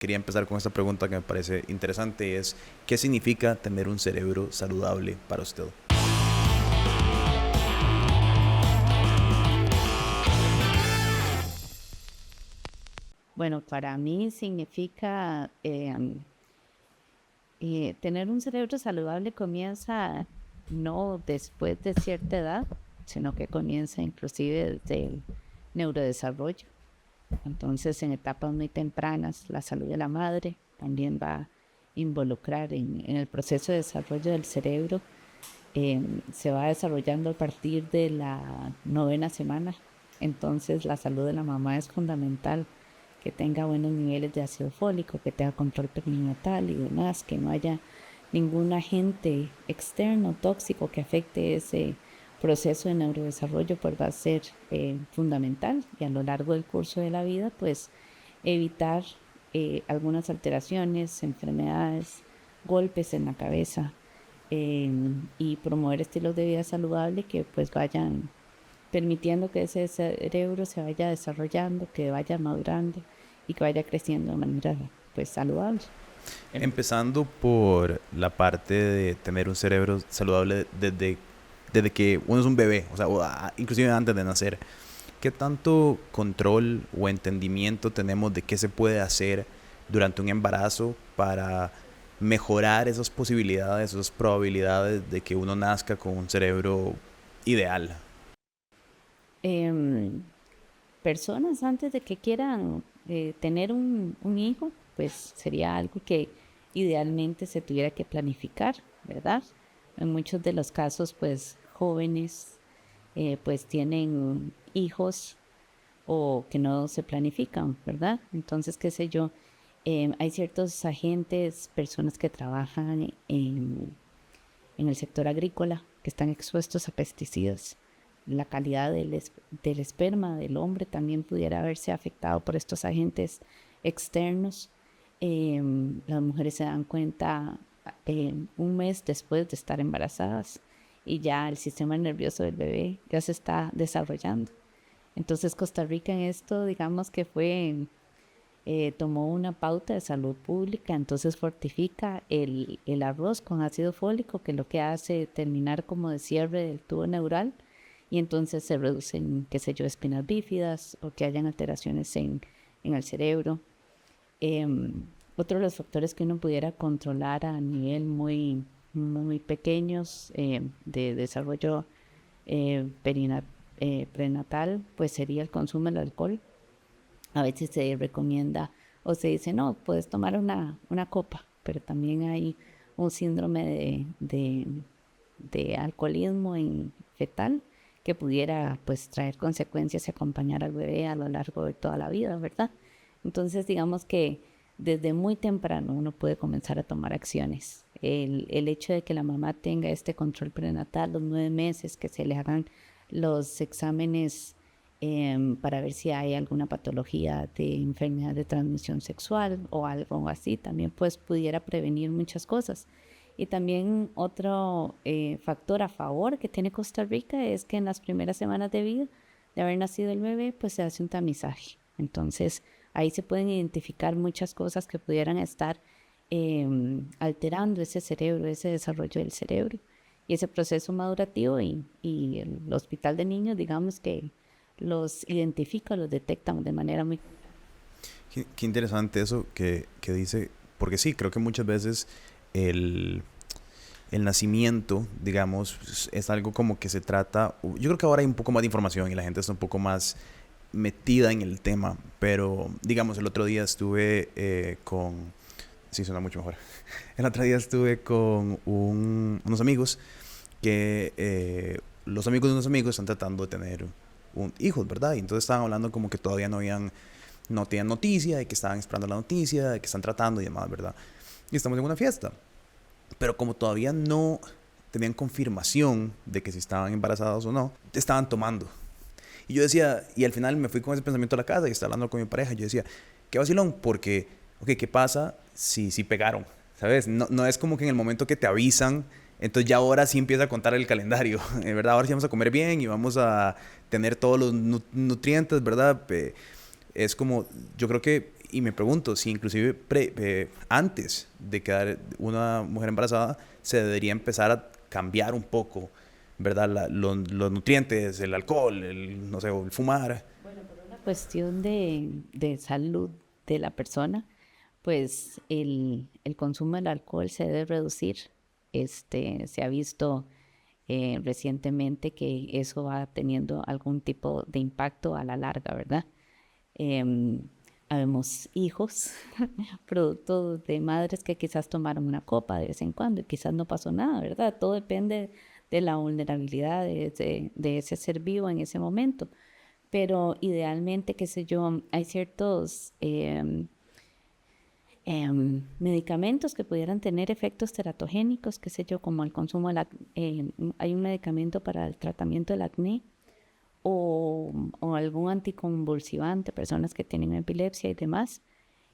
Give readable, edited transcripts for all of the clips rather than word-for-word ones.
Quería empezar con esta pregunta que me parece interesante, es ¿qué significa tener un cerebro saludable para usted? Bueno, para mí significa tener un cerebro saludable comienza no después de cierta edad, sino que comienza inclusive desde el neurodesarrollo. Entonces, en etapas muy tempranas, la salud de la madre también va a involucrar en el proceso de desarrollo del cerebro. Se va desarrollando a partir de la 9ª semana. Entonces, la salud de la mamá es fundamental, que tenga buenos niveles de ácido fólico, que tenga control perinatal y demás, que no haya ningún agente externo tóxico que afecte ese proceso de neurodesarrollo, pues va a ser fundamental, y a lo largo del curso de la vida pues evitar algunas alteraciones, enfermedades, golpes en la cabeza, y promover estilos de vida saludable que pues vayan permitiendo que ese cerebro se vaya desarrollando, que vaya madurando y que vaya creciendo de manera pues saludable. Empezando por la parte de tener un cerebro saludable desde que uno es un bebé, o sea, inclusive antes de nacer. ¿Qué tanto control o entendimiento tenemos de qué se puede hacer durante un embarazo para mejorar esas posibilidades, esas probabilidades de que uno nazca con un cerebro ideal? Em, Personas antes de que quieran tener un hijo, pues sería algo que idealmente se tuviera que planificar, ¿verdad? En muchos de los casos, pues jóvenes pues tienen hijos o que no se planifican, ¿verdad? Entonces, qué sé yo, hay ciertos agentes, personas que trabajan en el sector agrícola que están expuestos a pesticidas. La calidad del esperma del hombre también pudiera verse afectado por estos agentes externos. Las mujeres se dan cuenta un mes después de estar embarazadas, y ya el sistema nervioso del bebé ya se está desarrollando. Entonces Costa Rica en esto, digamos que tomó una pauta de salud pública. Entonces fortifica el arroz con ácido fólico, que lo que hace terminar como de cierre del tubo neural, y entonces se reducen, qué sé yo, espinas bífidas o que hayan alteraciones en el cerebro. Otro de los factores que uno pudiera controlar a nivel muy pequeños de desarrollo prenatal, pues sería el consumo del alcohol. A veces se recomienda o se dice, no, puedes tomar una copa, pero también hay un síndrome de alcoholismo en fetal que pudiera pues traer consecuencias y acompañar al bebé a lo largo de toda la vida, ¿verdad? Entonces digamos que desde muy temprano uno puede comenzar a tomar acciones. El hecho de que la mamá tenga este control prenatal, los 9 meses, que se le hagan los exámenes para ver si hay alguna patología de enfermedad de transmisión sexual o algo así, también pues pudiera prevenir muchas cosas. Y también otro factor a favor que tiene Costa Rica es que en las primeras semanas de vida de haber nacido el bebé, pues se hace un tamizaje. Entonces ahí se pueden identificar muchas cosas que pudieran estar alterando ese cerebro, ese desarrollo del cerebro y ese proceso madurativo, y el hospital de niños, digamos que los identifica, los detecta de manera muy... Qué interesante eso que dice, porque sí, creo que muchas veces el, el nacimiento, digamos, es algo como que se trata, yo creo que ahora hay un poco más de información y la gente está un poco más metida en el tema, pero digamos, el otro día estuve con... Sí, suena mucho mejor. El otro día estuve con unos amigos que los amigos de unos amigos están tratando de tener un hijos, ¿verdad? Y entonces estaban hablando como que todavía no tenían noticia, de que estaban esperando la noticia, de que están tratando y demás, ¿verdad? Y estamos en una fiesta. Pero como todavía no tenían confirmación de que si estaban embarazados o no, estaban tomando. Y yo decía, y al final me fui con ese pensamiento a la casa y estaba hablando con mi pareja. Yo decía, qué vacilón, porque, ok, ¿qué pasa si pegaron? ¿Sabes? No es como que en el momento que te avisan, entonces ya ahora sí empieza a contar el calendario, ¿verdad? Ahora sí vamos a comer bien y vamos a tener todos los nutrientes, ¿verdad? Es como, yo creo que y me pregunto si inclusive antes de quedar una mujer embarazada se debería empezar a cambiar un poco, ¿verdad? Los nutrientes, el alcohol, no sé, o el fumar. Una cuestión de salud de la persona, pues el consumo del alcohol se debe reducir. Se ha visto recientemente que eso va teniendo algún tipo de impacto a la larga, ¿verdad? Em, Habemos hijos, producto de madres que quizás tomaron una copa de vez en cuando y quizás no pasó nada, ¿verdad? Todo depende de la vulnerabilidad de ese ser vivo en ese momento. Pero idealmente, qué sé yo, hay ciertos medicamentos que pudieran tener efectos teratogénicos, qué sé yo, como el consumo de hay un medicamento para el tratamiento del acné o algún anticonvulsivante, personas que tienen epilepsia y demás,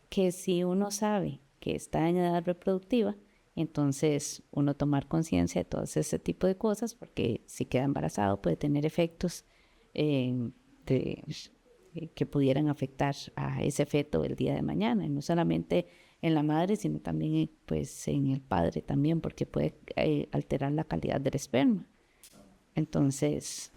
que si uno sabe que está en edad reproductiva, entonces uno tomar conciencia de todo ese tipo de cosas, porque si queda embarazado puede tener efectos eh, de, que pudieran afectar a ese feto el día de mañana, y no solamente en la madre, sino también pues en el padre también, porque puede alterar la calidad del esperma. Entonces,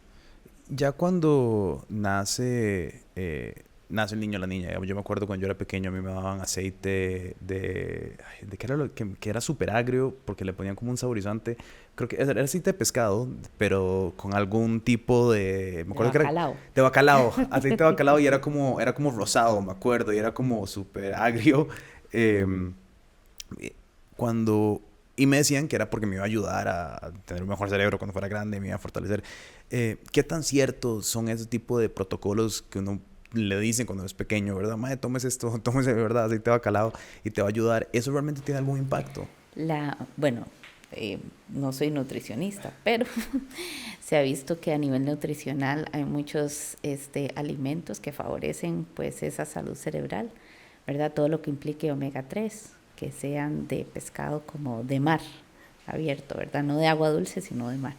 Ya cuando nace el niño o la niña, yo me acuerdo cuando yo era pequeño, a mí me daban aceite de ¿qué era que era súper agrio? Porque le ponían como un saborizante. Creo que era aceite de pescado, pero con algún tipo de... Me de acuerdo que era bacalao. de bacalao, aceite de bacalao y era como rosado, me acuerdo, y era como súper agrio. Em, cuando... Y me decían que era porque me iba a ayudar a tener un mejor cerebro cuando fuera grande, me iba a fortalecer. ¿Qué tan ciertos son ese tipo de protocolos que uno le dicen cuando es pequeño, verdad? Madre, tomes esto, tómese, ¿verdad? Aceite de bacalao y te va a ayudar. ¿Eso realmente tiene algún impacto? Bueno, no soy nutricionista, pero se ha visto que a nivel nutricional hay muchos alimentos que favorecen pues esa salud cerebral, ¿verdad? Todo lo que implique omega 3 que sean de pescado como de mar abierto, ¿verdad? No de agua dulce, sino de mar.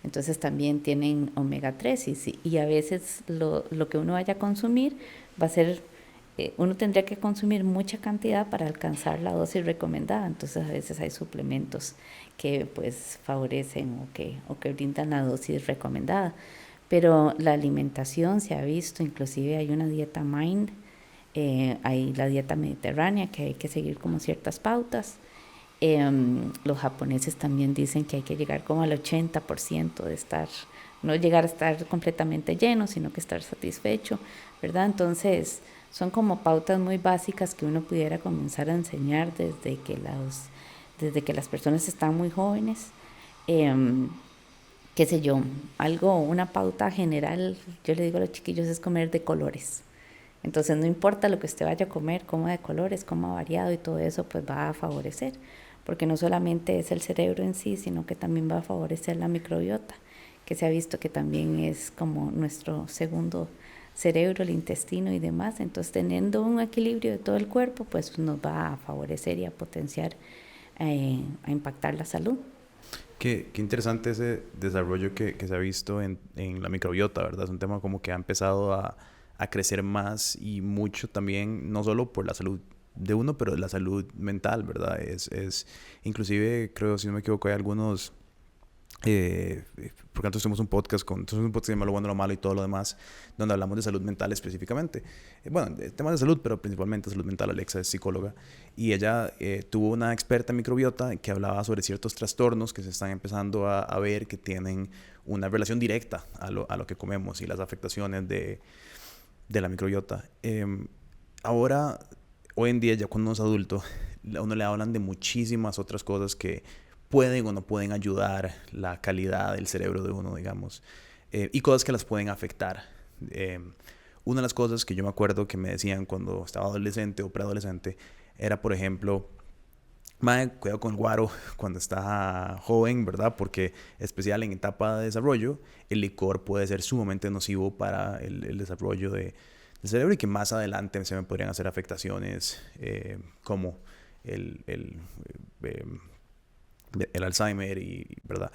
Entonces también tienen omega 3 y a veces lo que uno vaya a consumir va a ser, uno tendría que consumir mucha cantidad para alcanzar la dosis recomendada. Entonces a veces hay suplementos que pues favorecen o que brindan la dosis recomendada. Pero la alimentación se ha visto, inclusive hay una dieta MIND, hay la dieta mediterránea que hay que seguir como ciertas pautas. Los japoneses también dicen que hay que llegar como al 80% de estar, no llegar a estar completamente lleno, sino que estar satisfecho, ¿verdad? Entonces, son como pautas muy básicas que uno pudiera comenzar a enseñar desde que las personas están muy jóvenes. Qué sé yo, una pauta general, yo le digo a los chiquillos, es comer de colores. Entonces no importa lo que usted vaya a comer, coma de colores, coma variado y todo eso, pues va a favorecer, porque no solamente es el cerebro en sí, sino que también va a favorecer la microbiota, que se ha visto que también es como nuestro segundo cerebro, el intestino y demás. Entonces teniendo un equilibrio de todo el cuerpo, pues nos va a favorecer y a potenciar, a impactar la salud. Qué interesante ese desarrollo que se ha visto en la microbiota, ¿verdad? Es un tema como que ha empezado a crecer más y mucho también, no solo por la salud de uno, pero de la salud mental, ¿verdad? Inclusive, creo, si no me equivoco, hay algunos... porque nosotros tenemos un podcast que se llama Lo Bueno, Lo Malo y todo lo demás, donde hablamos de salud mental específicamente. Bueno, de temas de salud, pero principalmente salud mental. Alexa es psicóloga y ella tuvo una experta en microbiota que hablaba sobre ciertos trastornos que se están empezando a ver que tienen una relación directa a lo que comemos y las afectaciones de la microbiota. Ahora, hoy en día, ya cuando uno es adulto, a uno le hablan de muchísimas otras cosas que pueden o no pueden ayudar la calidad del cerebro de uno, digamos, y cosas que las pueden afectar. Una de las cosas que yo me acuerdo que me decían cuando estaba adolescente o preadolescente era, por ejemplo, mae, cuidado con el guaro cuando está joven, ¿verdad? Porque especial en etapa de desarrollo, el licor puede ser sumamente nocivo para el desarrollo del cerebro y que más adelante se me podrían hacer afectaciones como el, el, eh, el Alzheimer y, ¿verdad?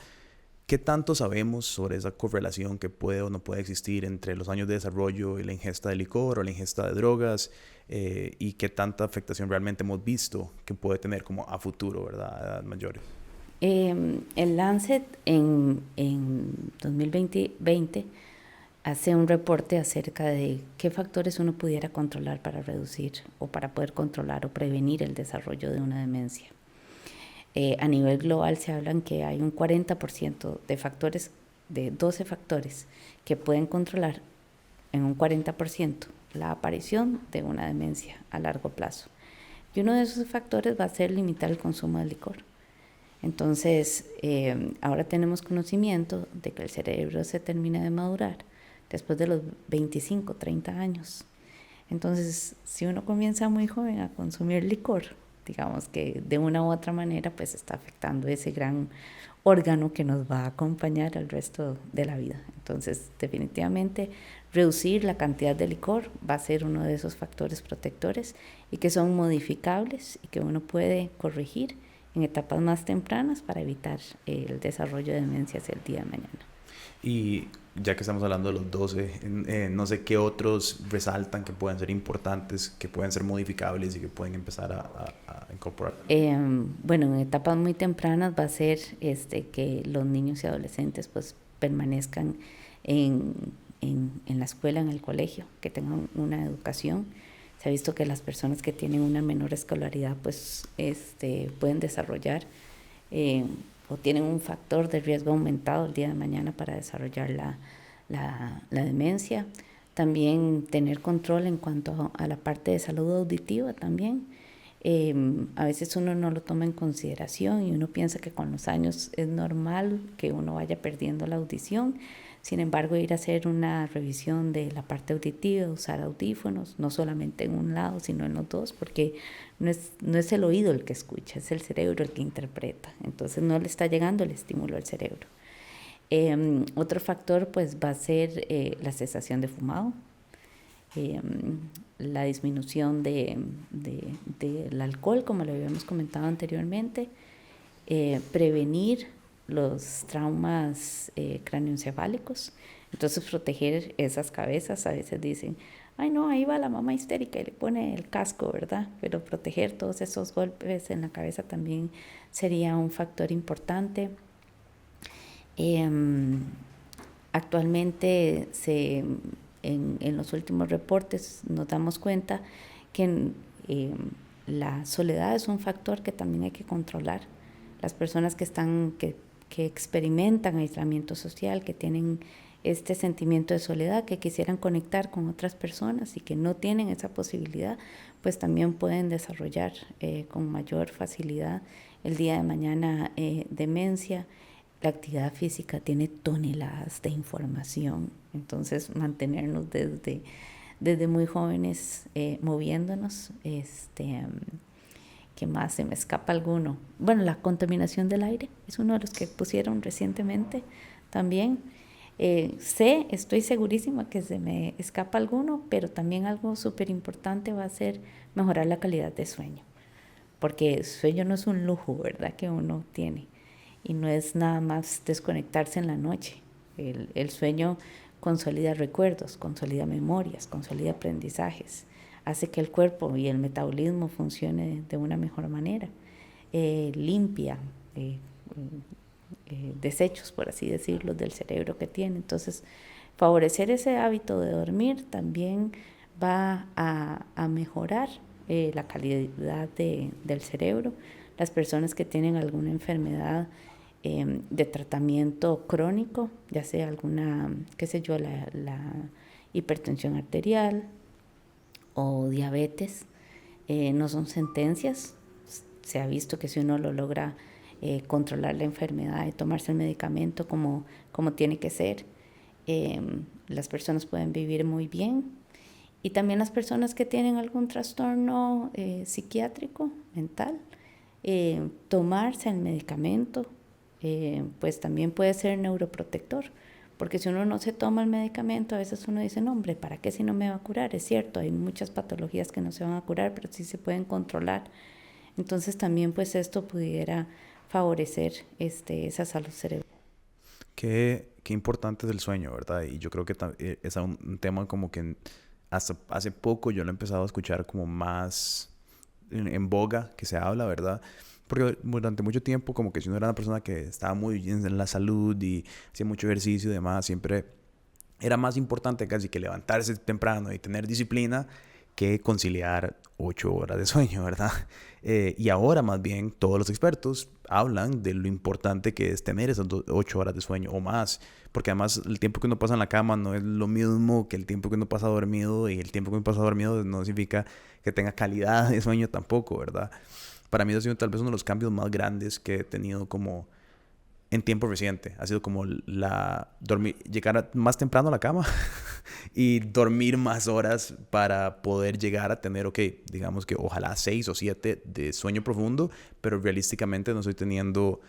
¿Qué tanto sabemos sobre esa correlación que puede o no puede existir entre los años de desarrollo y la ingesta de licor o la ingesta de drogas? Y qué tanta afectación realmente hemos visto que puede tener como a futuro, ¿verdad? A edades mayores. El Lancet en 2020 hace un reporte acerca de qué factores uno pudiera controlar para reducir o para poder controlar o prevenir el desarrollo de una demencia. A nivel global se hablan que hay un 40% de factores, de 12 factores, que pueden controlar en un 40% la aparición de una demencia a largo plazo. Y uno de esos factores va a ser limitar el consumo de licor. Entonces, ahora tenemos conocimiento de que el cerebro se termina de madurar después de los 25, 30 años. Entonces, si uno comienza muy joven a consumir licor, digamos que de una u otra manera pues está afectando ese gran órgano que nos va a acompañar el resto de la vida. Entonces, definitivamente, reducir la cantidad de licor va a ser uno de esos factores protectores y que son modificables y que uno puede corregir en etapas más tempranas para evitar el desarrollo de demencias el día de mañana. Y ya que estamos hablando de los 12, no sé qué otros resaltan que pueden ser importantes, que pueden ser modificables y que pueden empezar a incorporar. Bueno, en etapas muy tempranas va a ser que los niños y adolescentes pues permanezcan en la escuela, en el colegio, que tengan una educación. Se ha visto que las personas que tienen una menor escolaridad pues pueden desarrollar o tienen un factor de riesgo aumentado el día de mañana para desarrollar la demencia. También tener control en cuanto a la parte de salud auditiva también. A veces uno no lo toma en consideración y uno piensa que con los años es normal que uno vaya perdiendo la audición. Sin embargo, ir a hacer una revisión de la parte auditiva, usar audífonos, no solamente en un lado, sino en los dos, porque no es el oído el que escucha, es el cerebro el que interpreta. Entonces no le está llegando el estímulo al cerebro. Otro factor pues va a ser la cesación de fumado, la disminución del alcohol, como lo habíamos comentado anteriormente, prevenir los traumas cráneoencefálicos. Entonces, proteger esas cabezas. A veces dicen, ay no, ahí va la mamá histérica y le pone el casco, ¿verdad? Pero proteger todos esos golpes en la cabeza también sería un factor importante. Actualmente en los últimos reportes nos damos cuenta que la soledad es un factor que también hay que controlar. Las personas que experimentan aislamiento social, que tienen este sentimiento de soledad, que quisieran conectar con otras personas y que no tienen esa posibilidad, pues también pueden desarrollar con mayor facilidad el día de mañana demencia. La actividad física tiene toneladas de información, entonces mantenernos desde muy jóvenes moviéndonos. ¿Qué más? Se me escapa alguno. Bueno, la contaminación del aire es uno de los que pusieron recientemente también. Estoy segurísima que se me escapa alguno, pero también algo súper importante va a ser mejorar la calidad de sueño, porque el sueño no es un lujo, ¿verdad?, que uno tiene, y no es nada más desconectarse en la noche. El sueño consolida recuerdos, consolida memorias, consolida aprendizajes, hace que el cuerpo y el metabolismo funcione de una mejor manera, limpia desechos, por así decirlo, del cerebro que tiene. Entonces, favorecer ese hábito de dormir también va a mejorar la calidad del cerebro. Las personas que tienen alguna enfermedad de tratamiento crónico, ya sea alguna, qué sé yo, la hipertensión arterial o diabetes, no son sentencias. Se ha visto que si uno lo logra controlar la enfermedad y tomarse el medicamento como tiene que ser, las personas pueden vivir muy bien. Y también las personas que tienen algún trastorno psiquiátrico, mental, tomarse el medicamento, pues también puede ser neuroprotector. Porque si uno no se toma el medicamento, a veces uno dice, no, hombre, ¿para qué si no me va a curar? Es cierto, hay muchas patologías que no se van a curar, pero sí se pueden controlar. Entonces también pues esto pudiera favorecer esa salud cerebral. qué importante es el sueño, ¿verdad? Y yo creo que es un tema como que hasta hace poco yo lo he empezado a escuchar como más en boga, que se habla, ¿verdad? Porque durante mucho tiempo como que si uno era una persona que estaba muy bien en la salud y hacía mucho ejercicio y demás, siempre era más importante casi que levantarse temprano y tener disciplina que conciliar 8 horas de sueño, ¿verdad? Y ahora más bien todos los expertos hablan de lo importante que es tener esas 8 horas de sueño o más, porque además el tiempo que uno pasa en la cama no es lo mismo que el tiempo que uno pasa dormido, y el tiempo que uno pasa dormido no significa que tenga calidad de sueño tampoco, ¿verdad? Para mí ha sido tal vez uno de los cambios más grandes que he tenido como en tiempo reciente. Ha sido como llegar más temprano a la cama y dormir más horas para poder llegar a tener, ok, digamos que ojalá 6 o 7 de sueño profundo, pero realísticamente no estoy teniendo,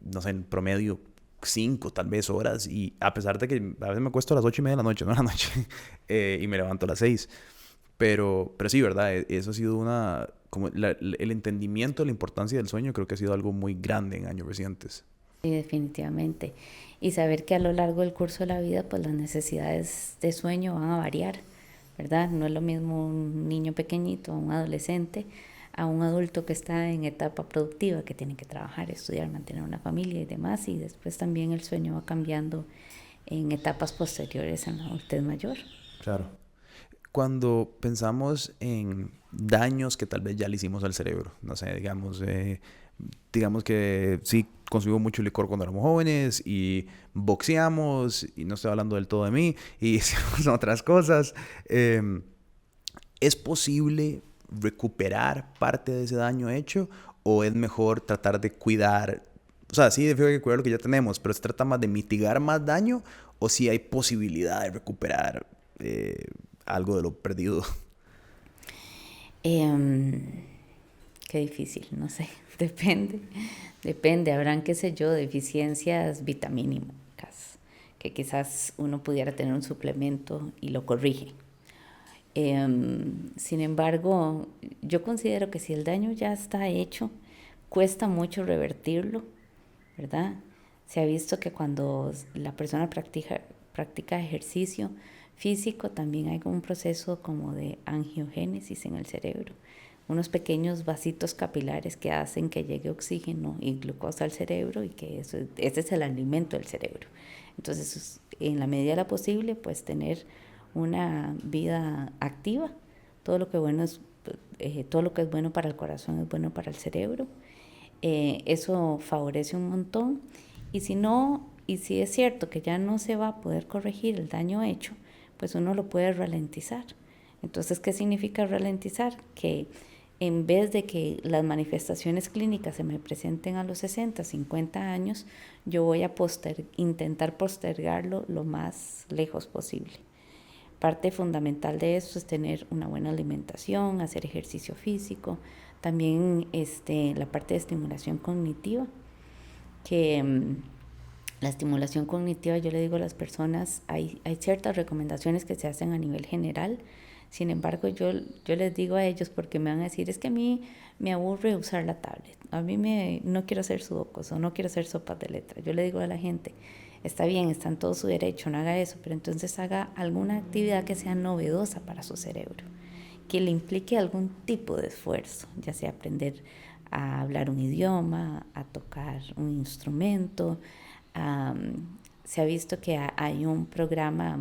no sé, en promedio 5 tal vez horas, y a pesar de que a veces me acuesto a las 8:30 de la noche, no de la noche, y me levanto a las 6. Pero sí, ¿verdad? Eso ha sido como el entendimiento de la importancia del sueño, creo que ha sido algo muy grande en años recientes. Sí, definitivamente. Y saber que a lo largo del curso de la vida, pues las necesidades de sueño van a variar, ¿verdad? No es lo mismo un niño pequeñito, un adolescente, a un adulto que está en etapa productiva, que tiene que trabajar, estudiar, mantener una familia y demás. Y después también el sueño va cambiando en etapas posteriores a la adultez mayor. Claro. Cuando pensamos en daños que tal vez ya le hicimos al cerebro, no sé, digamos que sí consumimos mucho licor cuando éramos jóvenes y boxeamos, y no estoy hablando del todo de mí, y hicimos otras cosas, ¿es posible recuperar parte de ese daño hecho, o es mejor tratar de cuidar? O sea, sí, hay que cuidar lo que ya tenemos, pero ¿se trata más de mitigar más daño, o si hay posibilidad de recuperar algo de lo perdido? Em, Qué difícil, no sé, depende, habrán, qué sé yo, deficiencias vitamínicas, que quizás uno pudiera tener un suplemento y lo corrige. Sin embargo, yo considero que si el daño ya está hecho, cuesta mucho revertirlo, ¿verdad? Se ha visto que cuando la persona practica ejercicio físico, también hay un proceso como de angiogénesis en el cerebro, unos pequeños vasitos capilares que hacen que llegue oxígeno y glucosa al cerebro, y que ese es el alimento del cerebro. Entonces, en la medida de lo posible, pues tener una vida activa. Todo lo que bueno es, todo lo que es bueno para el corazón es bueno para el cerebro. Eso favorece un montón. Y si no, y si es cierto que ya no se va a poder corregir el daño hecho, pues uno lo puede ralentizar. Entonces, ¿qué significa ralentizar? Que en vez de que las manifestaciones clínicas se me presenten a los 60, 50 años, yo voy a intentar postergarlo lo más lejos posible. Parte fundamental de eso es tener una buena alimentación, hacer ejercicio físico, también la parte de estimulación cognitiva, que la estimulación cognitiva, yo le digo a las personas, hay ciertas recomendaciones que se hacen a nivel general. Sin embargo, yo les digo a ellos, porque me van a decir, es que a mí me aburre usar la tablet, no quiero hacer sudokus o no quiero hacer sopas de letra. Yo le digo a la gente, está bien, está en todo su derecho, no haga eso, pero entonces haga alguna actividad que sea novedosa para su cerebro, que le implique algún tipo de esfuerzo, ya sea aprender a hablar un idioma, a tocar un instrumento. Se ha visto que hay un programa,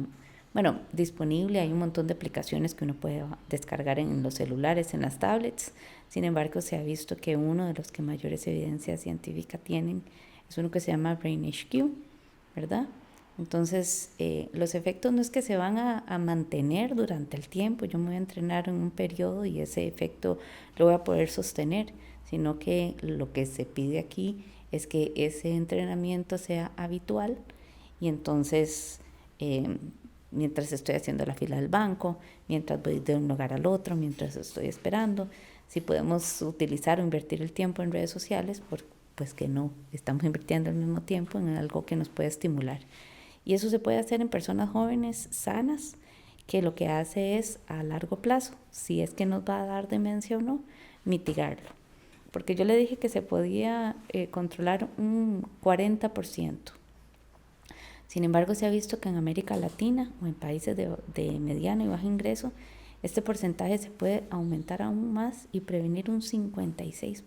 bueno, disponible, hay un montón de aplicaciones que uno puede descargar en los celulares, en las tablets. Sin embargo, se ha visto que uno de los que mayores evidencias científicas tienen es uno que se llama Brain HQ, ¿verdad? Entonces, los efectos no es que se van a mantener durante el tiempo, yo me voy a entrenar en un periodo y ese efecto lo voy a poder sostener, sino que lo que se pide aquí es que ese entrenamiento sea habitual. Y entonces, mientras estoy haciendo la fila del banco, mientras voy de un lugar al otro, mientras estoy esperando, si podemos utilizar o invertir el tiempo en redes sociales, pues que no, estamos invirtiendo el mismo tiempo en algo que nos puede estimular. Y eso se puede hacer en personas jóvenes sanas, que lo que hace es a largo plazo, si es que nos va a dar demencia o no, mitigarlo. Porque yo le dije que se podía controlar un 40%. Sin embargo, se ha visto que en América Latina o en países de mediano y bajo ingreso, este porcentaje se puede aumentar aún más y prevenir un 56%.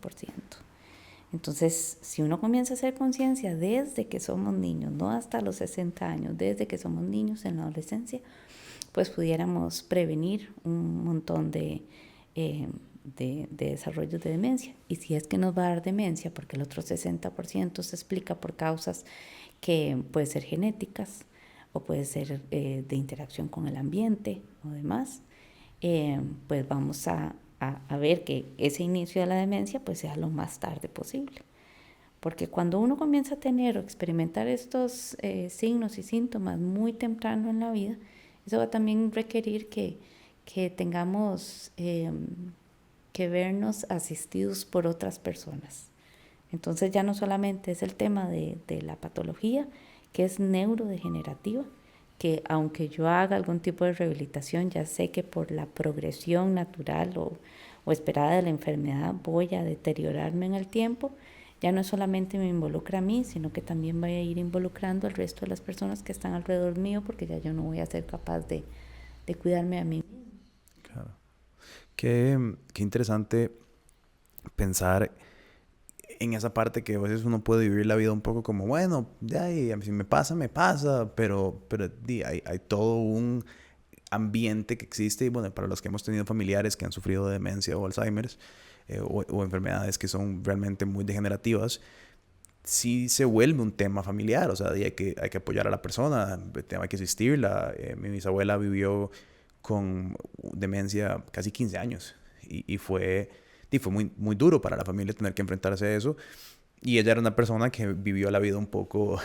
Entonces, si uno comienza a hacer conciencia desde que somos niños, no hasta los 60 años, desde que somos niños en la adolescencia, pues pudiéramos prevenir un montón de desarrollos de demencia. Y si es que nos va a dar demencia, porque el otro 60% se explica por causas que pueden ser genéticas o puede ser de interacción con el ambiente o demás, pues vamos a ver que ese inicio de la demencia pues sea lo más tarde posible. Porque cuando uno comienza a tener o experimentar estos signos y síntomas muy temprano en la vida, eso va a también requerir que tengamos que vernos asistidos por otras personas. Entonces ya no solamente es el tema de la patología, que es neurodegenerativa, que aunque yo haga algún tipo de rehabilitación, ya sé que por la progresión natural o esperada de la enfermedad voy a deteriorarme en el tiempo. Ya no solamente me involucra a mí, sino que también voy a ir involucrando al resto de las personas que están alrededor mío, porque ya yo no voy a ser capaz de cuidarme a mí mismo. Claro. Qué interesante pensar en esa parte que a veces uno puede vivir la vida un poco como, bueno, ya, si me pasa, pero hay todo un ambiente que existe y bueno, para los que hemos tenido familiares que han sufrido de demencia o Alzheimer's o enfermedades que son realmente muy degenerativas, sí se vuelve un tema familiar, o sea, hay que apoyar a la persona, hay que asistirla. Mi bisabuela vivió con demencia casi 15 años y fue muy, muy duro para la familia tener que enfrentarse a eso. Y ella era una persona que vivió la vida un poco...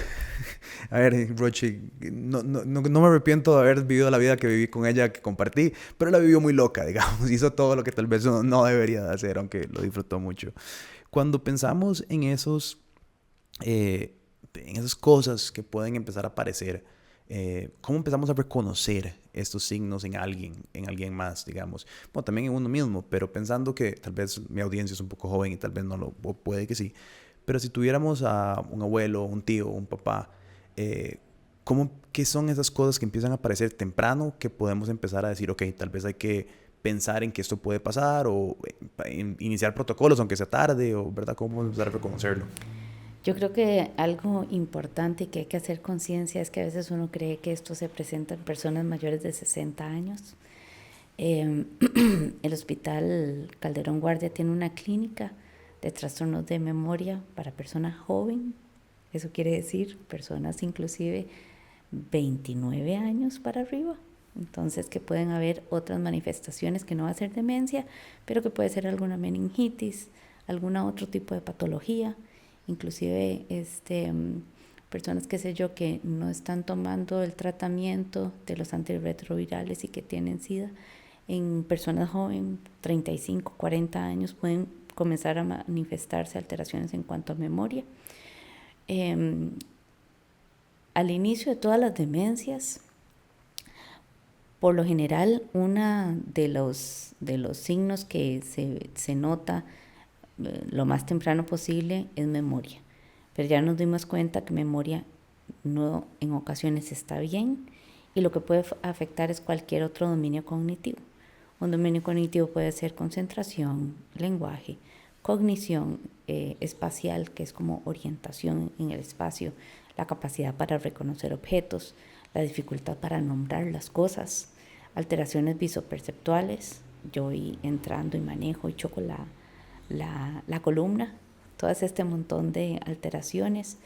A ver, Rochi, no me arrepiento de haber vivido la vida que viví con ella, que compartí, pero la vivió muy loca, digamos. Hizo todo lo que tal vez uno no debería de hacer, aunque lo disfrutó mucho. Cuando pensamos en esas cosas que pueden empezar a aparecer, ¿cómo empezamos a reconocer estos signos en alguien más, digamos? Bueno, también en uno mismo, pero pensando que tal vez mi audiencia es un poco joven y tal vez no lo puede que sí. Pero si tuviéramos a un abuelo, un tío, un papá, ¿qué son esas cosas que empiezan a aparecer temprano que podemos empezar a decir, ok, tal vez hay que pensar en que esto puede pasar o iniciar protocolos aunque sea tarde o, ¿verdad? ¿Cómo empezar a reconocerlo? Yo creo que algo importante que hay que hacer conciencia es que a veces uno cree que esto se presenta en personas mayores de 60 años. El Hospital Calderón Guardia tiene una clínica de trastornos de memoria para personas jóvenes. Eso quiere decir personas inclusive 29 años para arriba. Entonces que pueden haber otras manifestaciones que no va a ser demencia, pero que puede ser alguna meningitis, alguna otro tipo de patología, inclusive personas, qué sé yo, que no están tomando el tratamiento de los antirretrovirales y que tienen SIDA. En personas jóvenes, 35, 40 años, pueden comenzar a manifestarse alteraciones en cuanto a memoria. Al inicio de todas las demencias, por lo general, uno de los signos que se nota lo más temprano posible es memoria. Pero ya nos dimos cuenta que memoria no en ocasiones está bien y lo que puede afectar es cualquier otro dominio cognitivo. Un dominio cognitivo puede ser concentración, lenguaje, cognición espacial, que es como orientación en el espacio, la capacidad para reconocer objetos, la dificultad para nombrar las cosas, alteraciones visoperceptuales. Yo voy entrando y manejo y choco la columna, todas este montón de alteraciones.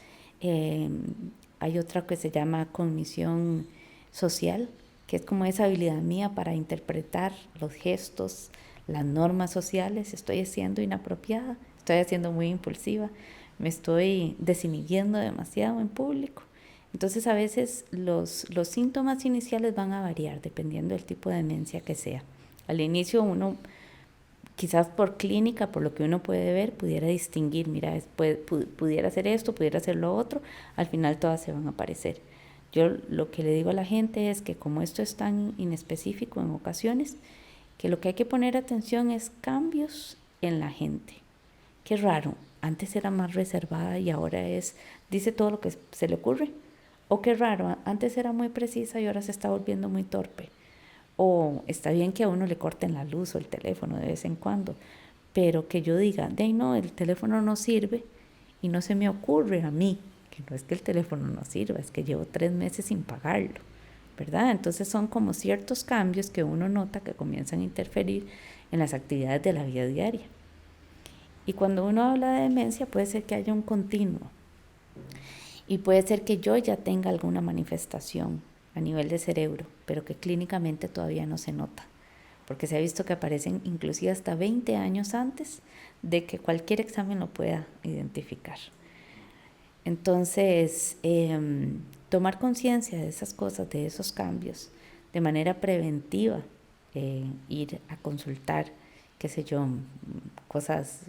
Hay otra que se llama cognición social, que es como esa habilidad mía para interpretar los gestos, las normas sociales. Estoy siendo inapropiada, estoy siendo muy impulsiva, me estoy desinhibiendo demasiado en público. Entonces a veces los síntomas iniciales van a variar dependiendo del tipo de demencia que sea. Al inicio uno, quizás por clínica, por lo que uno puede ver, pudiera distinguir, mira, pudiera hacer esto, pudiera hacer lo otro, al final todas se van a aparecer. Yo lo que le digo a la gente es que como esto es tan inespecífico en ocasiones, que lo que hay que poner atención es cambios en la gente. Qué raro, antes era más reservada y ahora dice todo lo que se le ocurre. O qué raro, antes era muy precisa y ahora se está volviendo muy torpe. O está bien que a uno le corten la luz o el teléfono de vez en cuando, pero que yo diga, de ahí no, el teléfono no sirve y no se me ocurre a mí, que no es que el teléfono no sirva, es que llevo 3 meses sin pagarlo, ¿verdad? Entonces son como ciertos cambios que uno nota que comienzan a interferir en las actividades de la vida diaria. Y cuando uno habla de demencia puede ser que haya un continuo y puede ser que yo ya tenga alguna manifestación a nivel de cerebro, pero que clínicamente todavía no se nota, porque se ha visto que aparecen inclusive hasta 20 años antes de que cualquier examen lo pueda identificar. Entonces, tomar conciencia de esas cosas, de esos cambios, de manera preventiva, ir a consultar, qué sé yo, cosas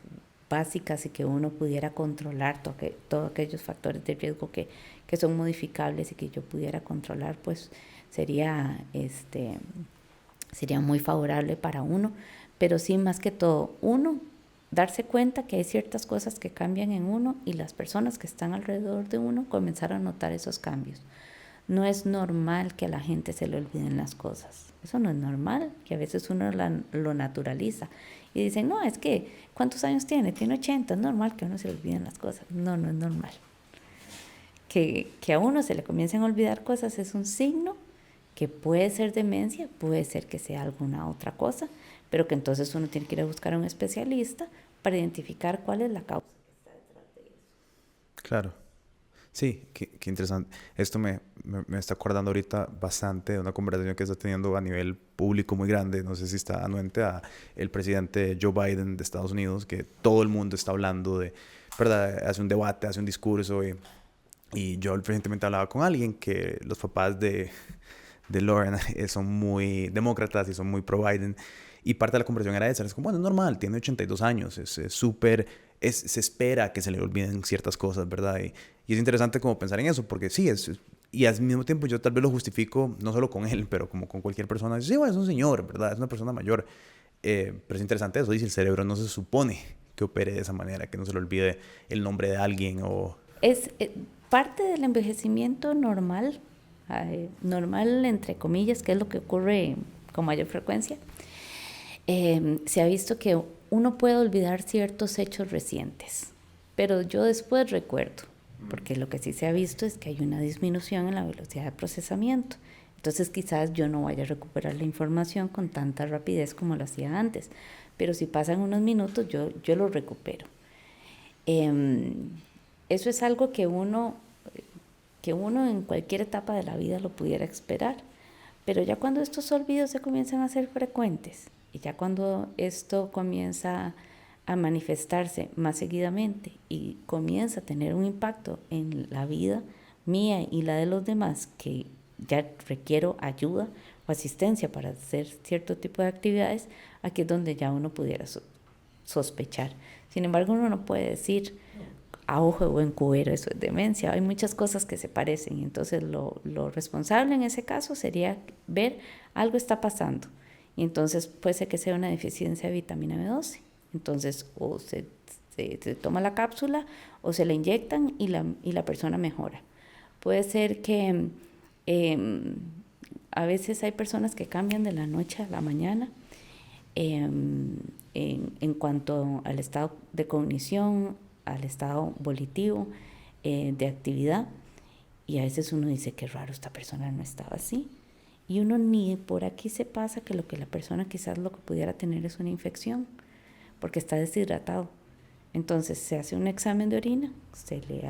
básicas y que uno pudiera controlar todos aquellos factores de riesgo que son modificables y que yo pudiera controlar, pues sería, sería muy favorable para uno, pero sí más que todo, uno, darse cuenta que hay ciertas cosas que cambian en uno y las personas que están alrededor de uno comenzar a notar esos cambios. No es normal que a la gente se le olviden las cosas. Eso no es normal, que a veces uno lo naturaliza. Y dicen, no, es que, ¿cuántos años tiene? Tiene 80, es normal que a uno se le olviden las cosas. No, no es normal. Que a uno se le comiencen a olvidar cosas es un signo que puede ser demencia, puede ser que sea alguna otra cosa, pero que entonces uno tiene que ir a buscar a un especialista para identificar cuál es la causa. Claro. Sí, qué interesante. Esto me está acordando ahorita bastante de una conversación que está teniendo a nivel público muy grande. No sé si está anuente a el presidente Joe Biden de Estados Unidos, que todo el mundo está hablando de, ¿verdad? Hace un debate, hace un discurso. Y yo recientemente hablaba con alguien que los papás de Lauren son muy demócratas y son muy pro-Biden. Y parte de la conversación era esa. Es como, bueno, es normal, tiene 82 años, es súper, se espera que se le olviden ciertas cosas, ¿verdad? Y es interesante como pensar en eso, porque sí, y al mismo tiempo yo tal vez lo justifico, no solo con él, pero como con cualquier persona. Sí, bueno, es un señor, ¿verdad? Es una persona mayor. Pero es interesante eso, dice, el cerebro no se supone que opere de esa manera, que no se le olvide el nombre de alguien o... Es parte del envejecimiento normal, normal entre comillas, que es lo que ocurre con mayor frecuencia. Se ha visto que uno puede olvidar ciertos hechos recientes, pero yo después recuerdo, porque lo que sí se ha visto es que hay una disminución en la velocidad de procesamiento. Entonces quizás yo no vaya a recuperar la información con tanta rapidez como lo hacía antes, pero si pasan unos minutos yo lo recupero. Eso es algo que uno en cualquier etapa de la vida lo pudiera esperar, pero ya cuando estos olvidos se comienzan a ser frecuentes y ya cuando esto comienza a manifestarse más seguidamente y comienza a tener un impacto en la vida mía y la de los demás, que ya requiero ayuda o asistencia para hacer cierto tipo de actividades, aquí es donde ya uno pudiera sospechar. Sin embargo, uno no puede decir a ojo de buen cubero eso es demencia. Hay muchas cosas que se parecen, entonces lo responsable en ese caso sería ver algo está pasando y entonces puede ser que sea una deficiencia de vitamina B12. Entonces o se toma la cápsula o se la inyectan y la persona mejora. Puede ser que a veces hay personas que cambian de la noche a la mañana en cuanto al estado de cognición, al estado volitivo, de actividad, y a veces uno dice qué raro, esta persona no estaba así, y uno ni por aquí se pasa que lo que la persona quizás lo que pudiera tener es una infección, porque está deshidratado. Entonces se hace un examen de orina, se le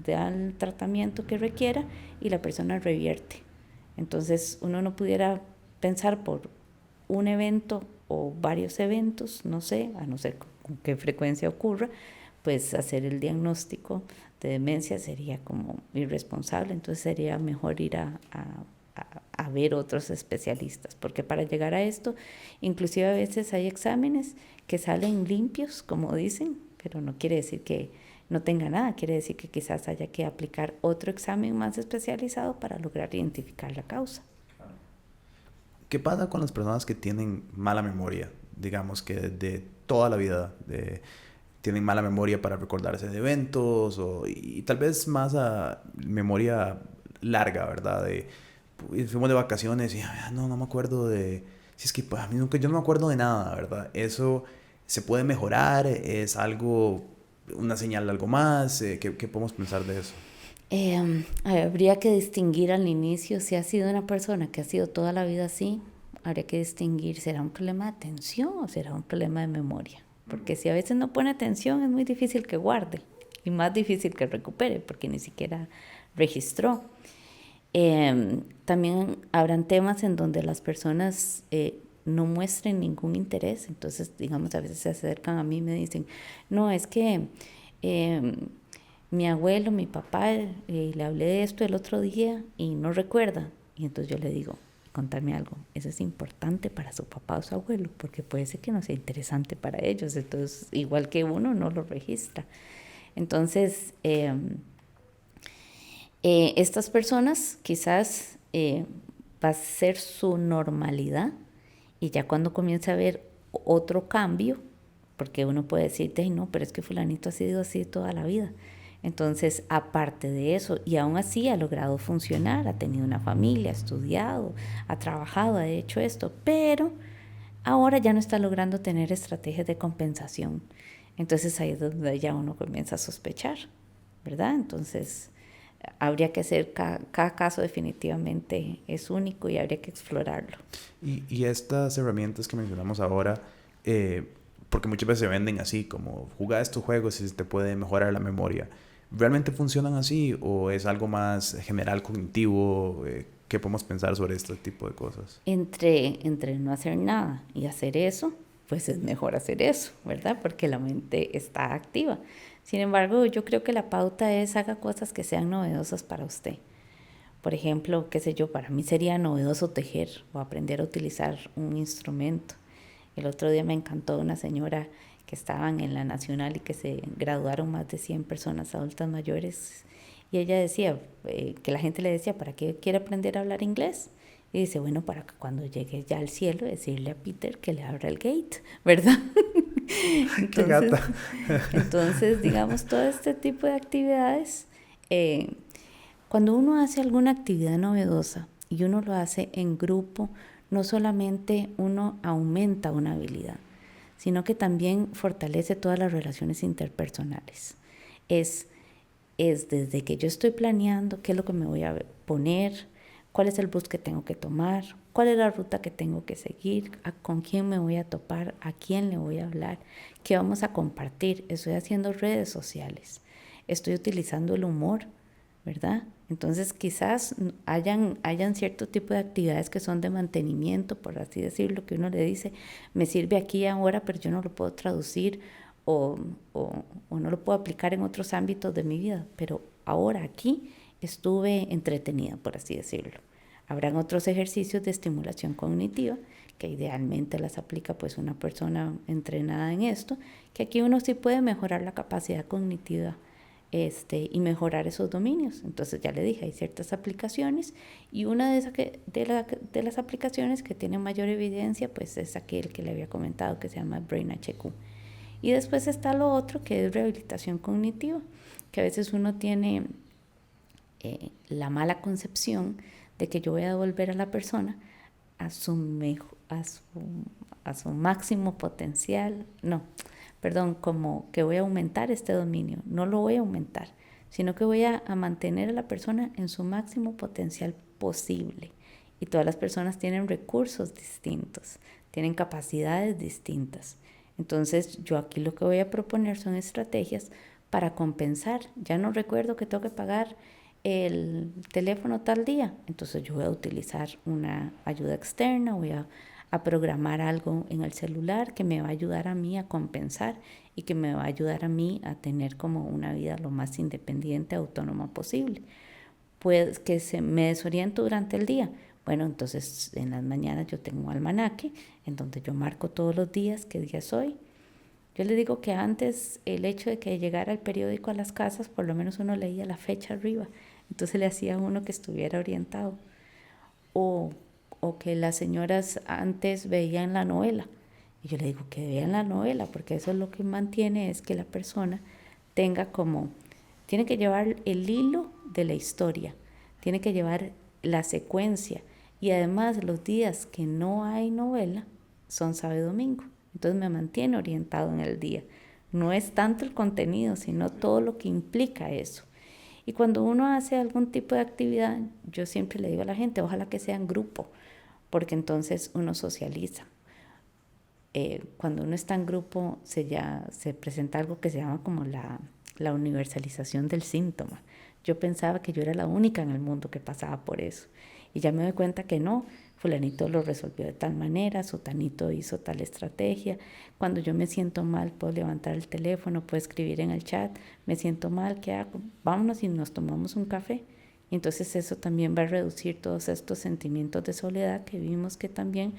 da el tratamiento que requiera y la persona revierte. Entonces uno no pudiera pensar por un evento o varios eventos, no sé, a no ser con qué frecuencia ocurra, pues hacer el diagnóstico de demencia sería como irresponsable. Entonces sería mejor ir a ver otros especialistas, porque para llegar a esto, inclusive a veces hay exámenes que salen limpios, como dicen, pero no quiere decir que no tenga nada, quiere decir que quizás haya que aplicar otro examen más especializado para lograr identificar la causa. ¿Qué pasa con las personas que tienen mala memoria? Digamos que de toda la vida tienen mala memoria para recordarse de eventos y tal vez más a memoria larga, ¿verdad? Fuimos de vacaciones y no me acuerdo de... Si es que pues, a mí nunca, yo no me acuerdo de nada, ¿verdad? Eso se puede mejorar, es algo, una señal de algo más, ¿qué podemos pensar de eso? Habría que distinguir al inicio si ha sido una persona que ha sido toda la vida así, habría que distinguir, ¿será un problema de atención o será un problema de memoria? Porque si a veces no pone atención es muy difícil que guarde y más difícil que recupere porque ni siquiera registró. También habrán temas en donde las personas no muestren ningún interés, entonces digamos a veces se acercan a mí y me dicen, no, es que mi abuelo, mi papá, le hablé de esto el otro día y no recuerda. Y entonces yo le digo, contarme algo, eso es importante para su papá o su abuelo, porque puede ser que no sea interesante para ellos, entonces igual que uno no lo registra. Entonces, estas personas quizás va a ser su normalidad y ya cuando comience a haber otro cambio, porque uno puede decirte, no, pero es que fulanito ha sido así toda la vida. Entonces, aparte de eso, y aún así ha logrado funcionar, ha tenido una familia, ha estudiado, ha trabajado, ha hecho esto, pero ahora ya no está logrando tener estrategias de compensación. Entonces ahí es donde ya uno comienza a sospechar, ¿verdad? Entonces habría que hacer, cada caso definitivamente es único y habría que explorarlo. Y estas herramientas que mencionamos ahora, porque muchas veces se venden así, como jugar estos juegos y te puede mejorar la memoria. ¿Realmente funcionan así o es algo más general, cognitivo? ¿Qué podemos pensar sobre este tipo de cosas? Entre no hacer nada y hacer eso, pues es mejor hacer eso, ¿verdad? Porque la mente está activa. Sin embargo, yo creo que la pauta es haga cosas que sean novedosas para usted. Por ejemplo, qué sé yo, para mí sería novedoso tejer o aprender a utilizar un instrumento. El otro día me encantó una señora que estaban en la Nacional y que se graduaron más de 100 personas adultas mayores. Y ella decía, que la gente le decía, ¿para qué quiere aprender a hablar inglés? Y dice, bueno, para que cuando llegue ya al cielo decirle a Peter que le abra el gate, ¿verdad? ¡Qué entonces, gata! entonces, digamos, todo este tipo de actividades, cuando uno hace alguna actividad novedosa y uno lo hace en grupo, no solamente uno aumenta una habilidad, sino que también fortalece todas las relaciones interpersonales. Es, es desde que yo estoy planeando qué es lo que me voy a poner, cuál es el bus que tengo que tomar, cuál es la ruta que tengo que seguir, con quién me voy a topar, a quién le voy a hablar, qué vamos a compartir. Estoy haciendo redes sociales, estoy utilizando el humor, ¿verdad? Entonces quizás hayan cierto tipo de actividades que son de mantenimiento, por así decirlo, que uno le dice, me sirve aquí y ahora, pero yo no lo puedo traducir o, o no lo puedo aplicar en otros ámbitos de mi vida, pero ahora aquí estuve entretenida, por así decirlo. Habrán otros ejercicios de estimulación cognitiva que idealmente las aplica pues una persona entrenada en esto, que aquí uno sí puede mejorar la capacidad cognitiva y mejorar esos dominios. Entonces ya le dije, hay ciertas aplicaciones y una de las aplicaciones que tiene mayor evidencia pues es aquel que le había comentado que se llama Brain HQ. Y después está lo otro que es rehabilitación cognitiva, que a veces uno tiene la mala concepción de que yo voy a devolver a la persona a a su máximo potencial, no, perdón, como que voy a aumentar este dominio, no lo voy a aumentar, sino que voy a mantener a la persona en su máximo potencial posible. Y todas las personas tienen recursos distintos, tienen capacidades distintas. Entonces yo aquí lo que voy a proponer son estrategias para compensar. Ya no recuerdo que tengo que pagar el teléfono tal día, entonces yo voy a utilizar una ayuda externa, voy a programar algo en el celular que me va a ayudar a mí a compensar y que me va a ayudar a mí a tener como una vida lo más independiente, autónoma posible. Pues que me desoriento durante el día. Bueno, entonces en las mañanas yo tengo un almanaque en donde yo marco todos los días qué día soy. Yo le digo que antes el hecho de que llegara el periódico a las casas, por lo menos uno leía la fecha arriba. Entonces le hacía a uno que estuviera orientado. O, o que las señoras antes veían la novela. Y yo le digo que vean la novela, porque eso es lo que mantiene es que la persona tenga como, tiene que llevar el hilo de la historia. tiene que llevar la secuencia. Y además los días que no hay novela son sábado y domingo. Entonces me mantiene orientado en el día. No es tanto el contenido, sino todo lo que implica eso. Y cuando uno hace algún tipo de actividad, yo siempre le digo a la gente, ojalá que sea en grupo, porque entonces uno socializa. Cuando uno está en grupo se presenta algo que se llama como la universalización del síntoma. Yo pensaba que yo era la única en el mundo que pasaba por eso. Y ya me doy cuenta que no, fulanito lo resolvió de tal manera, sotanito hizo tal estrategia. Cuando yo me siento mal, puedo levantar el teléfono, puedo escribir en el chat, me siento mal, ¿qué hago? Vámonos y nos tomamos un café. Y entonces eso también va a reducir todos estos sentimientos de soledad que vimos que también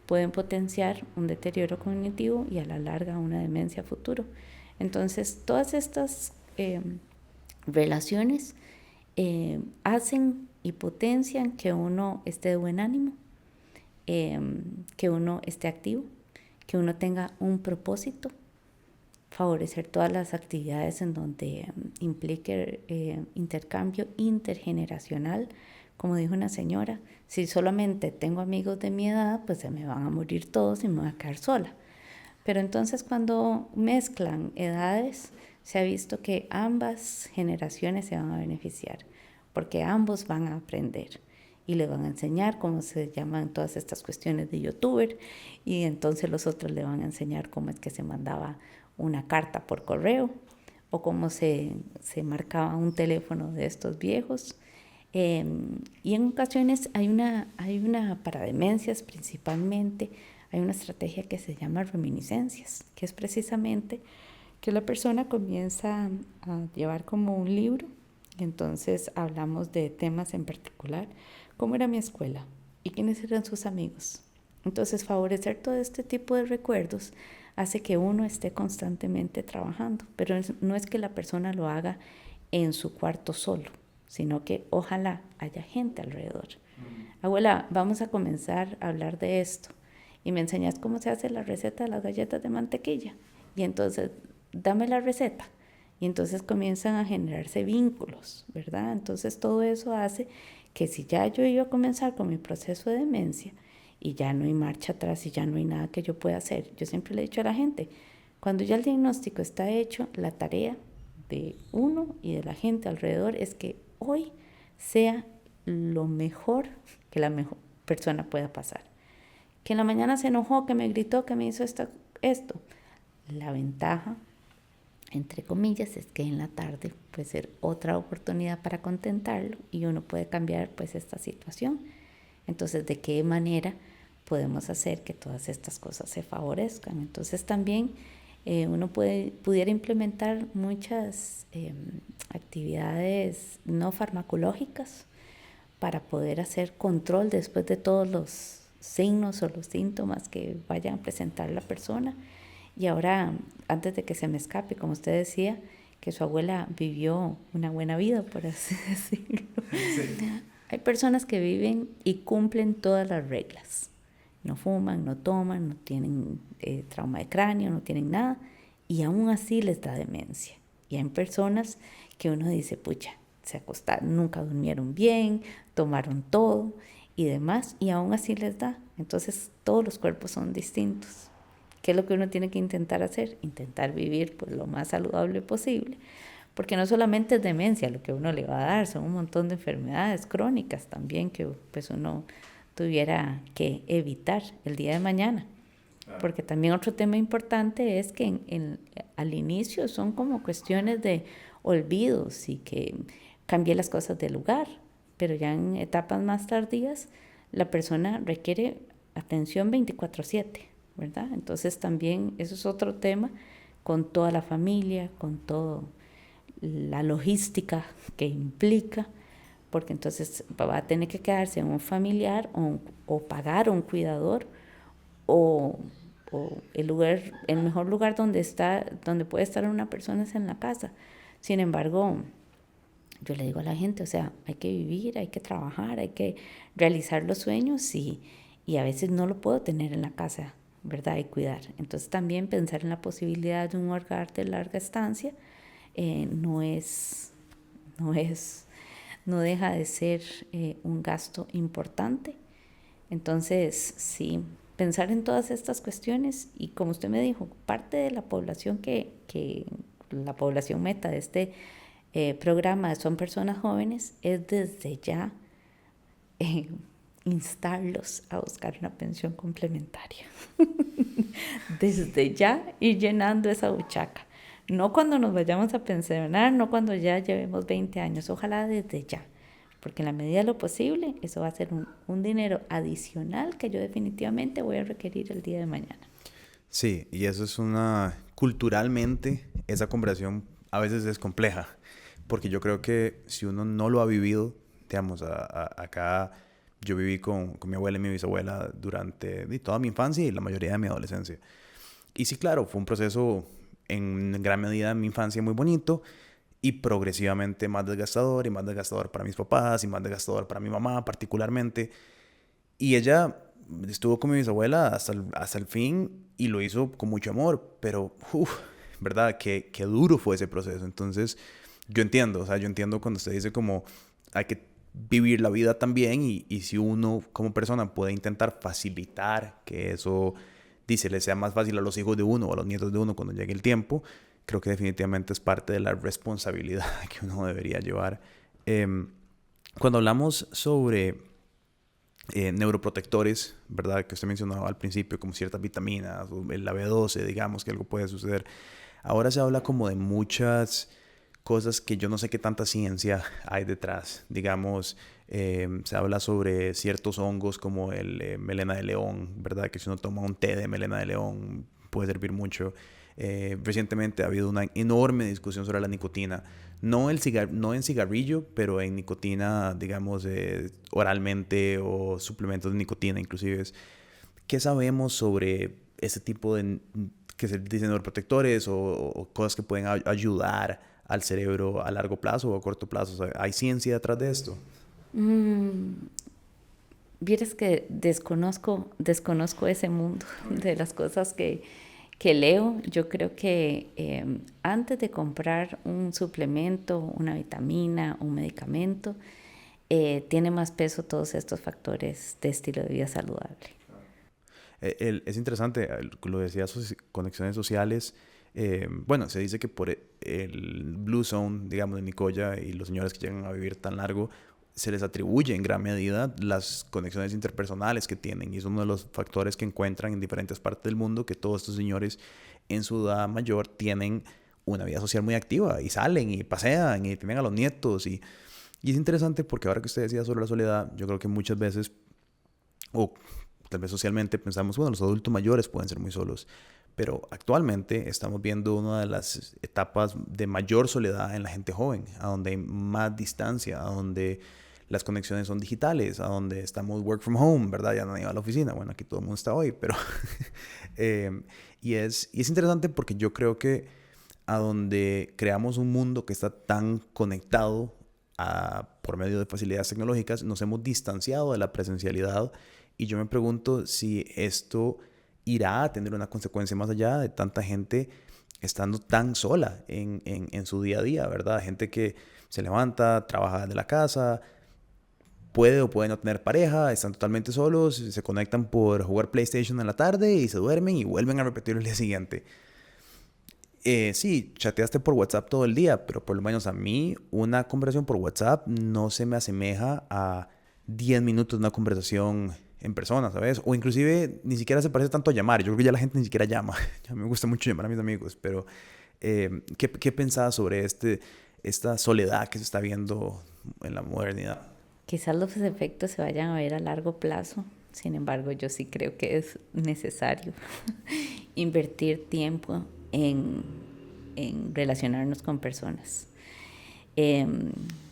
pueden potenciar un deterioro cognitivo y a la larga una demencia a futuro. Entonces, todas estas relaciones hacen y potencian que uno esté de buen ánimo, que uno esté activo, que uno tenga un propósito, favorecer todas las actividades en donde implique intercambio intergeneracional. Como dijo una señora, si solamente tengo amigos de mi edad, pues se me van a morir todos y me voy a quedar sola. Pero entonces cuando mezclan edades, se ha visto que ambas generaciones se van a beneficiar, porque ambos van a aprender y le van a enseñar cómo se llaman todas estas cuestiones de youtuber, y entonces los otros le van a enseñar cómo es que se mandaba una carta por correo o cómo se marcaba un teléfono de estos viejos. Y en ocasiones hay una para demencias principalmente, hay una estrategia que se llama reminiscencias, que es precisamente que la persona comienza a llevar como un libro, y entonces hablamos de temas en particular, cómo era mi escuela y quiénes eran sus amigos. Entonces favorecer todo este tipo de recuerdos hace que uno esté constantemente trabajando, pero no es que la persona lo haga en su cuarto solo, sino que ojalá haya gente alrededor. Abuela, vamos a comenzar a hablar de esto y me enseñas cómo se hace la receta de las galletas de mantequilla. Y entonces, dame la receta. Y entonces comienzan a generarse vínculos, ¿verdad? Entonces todo eso hace que si ya yo iba a comenzar con mi proceso de demencia y ya no hay marcha atrás y ya no hay nada que yo pueda hacer, yo siempre le he dicho a la gente, cuando ya el diagnóstico está hecho, la tarea de uno y de la gente alrededor es que hoy sea lo mejor que la mejor persona pueda pasar. Que en la mañana se enojó, que me gritó, que me hizo esto. La ventaja, entre comillas, es que en la tarde puede ser otra oportunidad para contentarlo y uno puede cambiar pues esta situación. Entonces, ¿de qué manera podemos hacer que todas estas cosas se favorezcan? Entonces también uno pudiera implementar muchas actividades no farmacológicas para poder hacer control después de todos los signos o los síntomas que vayan a presentar la persona. Y ahora, antes de que se me escape, como usted decía, que su abuela vivió una buena vida, por así decirlo. Sí. Hay personas que viven y cumplen todas las reglas. No fuman, no toman, no tienen trauma de cráneo, no tienen nada, y aún así les da demencia. Y hay personas que uno dice, pucha, se acostaron, nunca durmieron bien, tomaron todo y demás, y aún así les da. Entonces todos los cuerpos son distintos. ¿Qué es lo que uno tiene que intentar hacer? Intentar vivir pues, lo más saludable posible, porque no solamente es demencia lo que uno le va a dar, son un montón de enfermedades crónicas también que pues uno tuviera que evitar el día de mañana. Porque también otro tema importante es que al inicio son como cuestiones de olvidos y que cambié las cosas de lugar, pero ya en etapas más tardías la persona requiere atención 24/7, ¿verdad? Entonces también eso es otro tema con toda la familia, con toda la logística que implica, porque entonces va a tener que quedarse un familiar o pagar un cuidador o el mejor lugar donde puede estar una persona es en la casa. Sin embargo, yo le digo a la gente, o sea, hay que vivir, hay que trabajar, hay que realizar los sueños y a veces no lo puedo tener en la casa, ¿verdad? Y cuidar. Entonces también pensar en la posibilidad de un hogar de larga estancia no es no deja de ser un gasto importante. Entonces, sí, pensar en todas estas cuestiones y como usted me dijo, parte de la población que la población meta de este programa son personas jóvenes, es desde ya eh, instarlos a buscar una pensión complementaria. Desde ya ir llenando esa buchaca. No cuando nos vayamos a pensionar, no cuando ya llevemos 20 años, ojalá desde ya. Porque en la medida de lo posible, eso va a ser un dinero adicional que yo definitivamente voy a requerir el día de mañana. Sí, y eso es culturalmente, esa conversación a veces es compleja, porque yo creo que si uno no lo ha vivido, digamos, acá yo viví con mi abuela y mi bisabuela durante toda mi infancia y la mayoría de mi adolescencia. Y sí, claro, fue un proceso en gran medida en mi infancia muy bonito y progresivamente más desgastador y más desgastador para mis papás y más desgastador para mi mamá particularmente. Y ella estuvo con mi bisabuela hasta el fin y lo hizo con mucho amor, pero, ¿verdad? Qué duro fue ese proceso. Entonces, yo entiendo, o sea, yo entiendo cuando usted dice como hay que vivir la vida también y si uno como persona puede intentar facilitar que eso, dice, le sea más fácil a los hijos de uno o a los nietos de uno cuando llegue el tiempo, creo que definitivamente es parte de la responsabilidad que uno debería llevar. Cuando hablamos sobre neuroprotectores, ¿verdad? Que usted mencionaba al principio, como ciertas vitaminas, o la B12, digamos que algo puede suceder. Ahora se habla como de muchas cosas que yo no sé qué tanta ciencia hay detrás. Digamos, se habla sobre ciertos hongos como el melena de león, ¿verdad? Que si uno toma un té de melena de león puede servir mucho. Recientemente ha habido una enorme discusión sobre la nicotina. No en cigarrillo, pero en nicotina, digamos, oralmente o suplementos de nicotina inclusive. ¿Qué sabemos sobre ese tipo de, que se dicen neuroprotectores o cosas que pueden ayudar al cerebro a largo plazo o a corto plazo? O sea, ¿hay ciencia detrás de esto? Vieres que desconozco ese mundo de las cosas que leo. Yo creo que antes de comprar un suplemento, una vitamina, un medicamento, tiene más peso todos estos factores de estilo de vida saludable. Es interesante, lo decía, conexiones sociales. Bueno, se dice que por el Blue Zone, digamos, de Nicoya y los señores que llegan a vivir tan largo, se les atribuye en gran medida las conexiones interpersonales que tienen. Y es uno de los factores que encuentran en diferentes partes del mundo, que todos estos señores en su edad mayor tienen una vida social muy activa y salen y pasean y tienen a los nietos. Y es interesante porque ahora que usted decía sobre la soledad, yo creo que muchas veces, o tal vez socialmente pensamos, bueno, los adultos mayores pueden ser muy solos, pero actualmente estamos viendo una de las etapas de mayor soledad en la gente joven, a donde hay más distancia, a donde las conexiones son digitales, a donde estamos work from home, ¿verdad? Ya nadie va a la oficina, bueno, aquí todo el mundo está hoy, pero... y es interesante porque yo creo que a donde creamos un mundo que está tan conectado por medio de facilidades tecnológicas, nos hemos distanciado de la presencialidad y yo me pregunto si esto irá a tener una consecuencia más allá de tanta gente estando tan sola en su día a día, ¿verdad? Gente que se levanta, trabaja desde la casa, puede o puede no tener pareja, están totalmente solos, se conectan por jugar PlayStation en la tarde y se duermen y vuelven a repetir el día siguiente. Sí, chateaste por WhatsApp todo el día, pero por lo menos a mí una conversación por WhatsApp no se me asemeja a 10 minutos de una conversación en persona, ¿sabes? O inclusive ni siquiera se parece tanto a llamar. Yo creo que ya la gente ni siquiera llama. Ya me gusta mucho llamar a mis amigos, pero ¿qué pensás sobre esta soledad que se está viendo en la modernidad? Quizás los efectos se vayan a ver a largo plazo. Sin embargo, yo sí creo que es necesario invertir tiempo en relacionarnos con personas.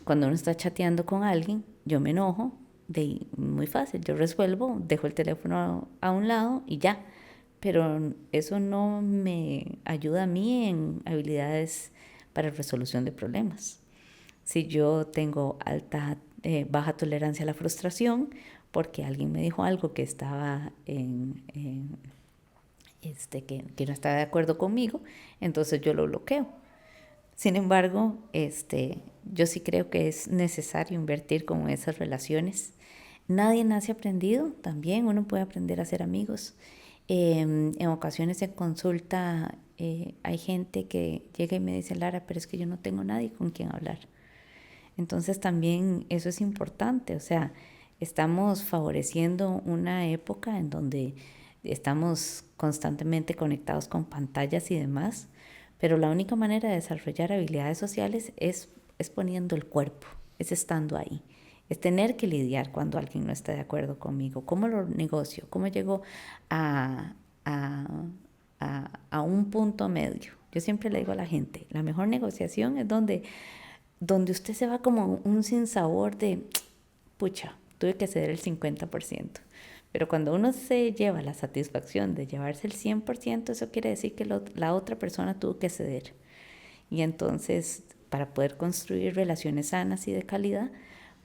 Cuando uno está chateando con alguien, yo me enojo, muy fácil, yo resuelvo, dejo el teléfono a un lado y ya. Pero eso no me ayuda a mí en habilidades para resolución de problemas. Si yo tengo baja tolerancia a la frustración porque alguien me dijo algo que estaba que no está de acuerdo conmigo, entonces yo lo bloqueo. Sin embargo, yo sí creo que es necesario invertir como en esas relaciones. Nadie nace aprendido, también uno puede aprender a ser amigos. En ocasiones en consulta hay gente que llega y me dice, Lara, pero es que yo no tengo nadie con quien hablar. Entonces también eso es importante, o sea, estamos favoreciendo una época en donde estamos constantemente conectados con pantallas y demás, pero la única manera de desarrollar habilidades sociales es poniendo el cuerpo, es estando ahí, es tener que lidiar cuando alguien no está de acuerdo conmigo, cómo lo negocio, cómo llego a, a, a un punto medio. Yo siempre le digo a la gente, la mejor negociación es donde usted se va como un sinsabor de, pucha, tuve que ceder el 50%. Pero cuando uno se lleva la satisfacción de llevarse el 100%, eso quiere decir que la otra persona tuvo que ceder. Y entonces, para poder construir relaciones sanas y de calidad,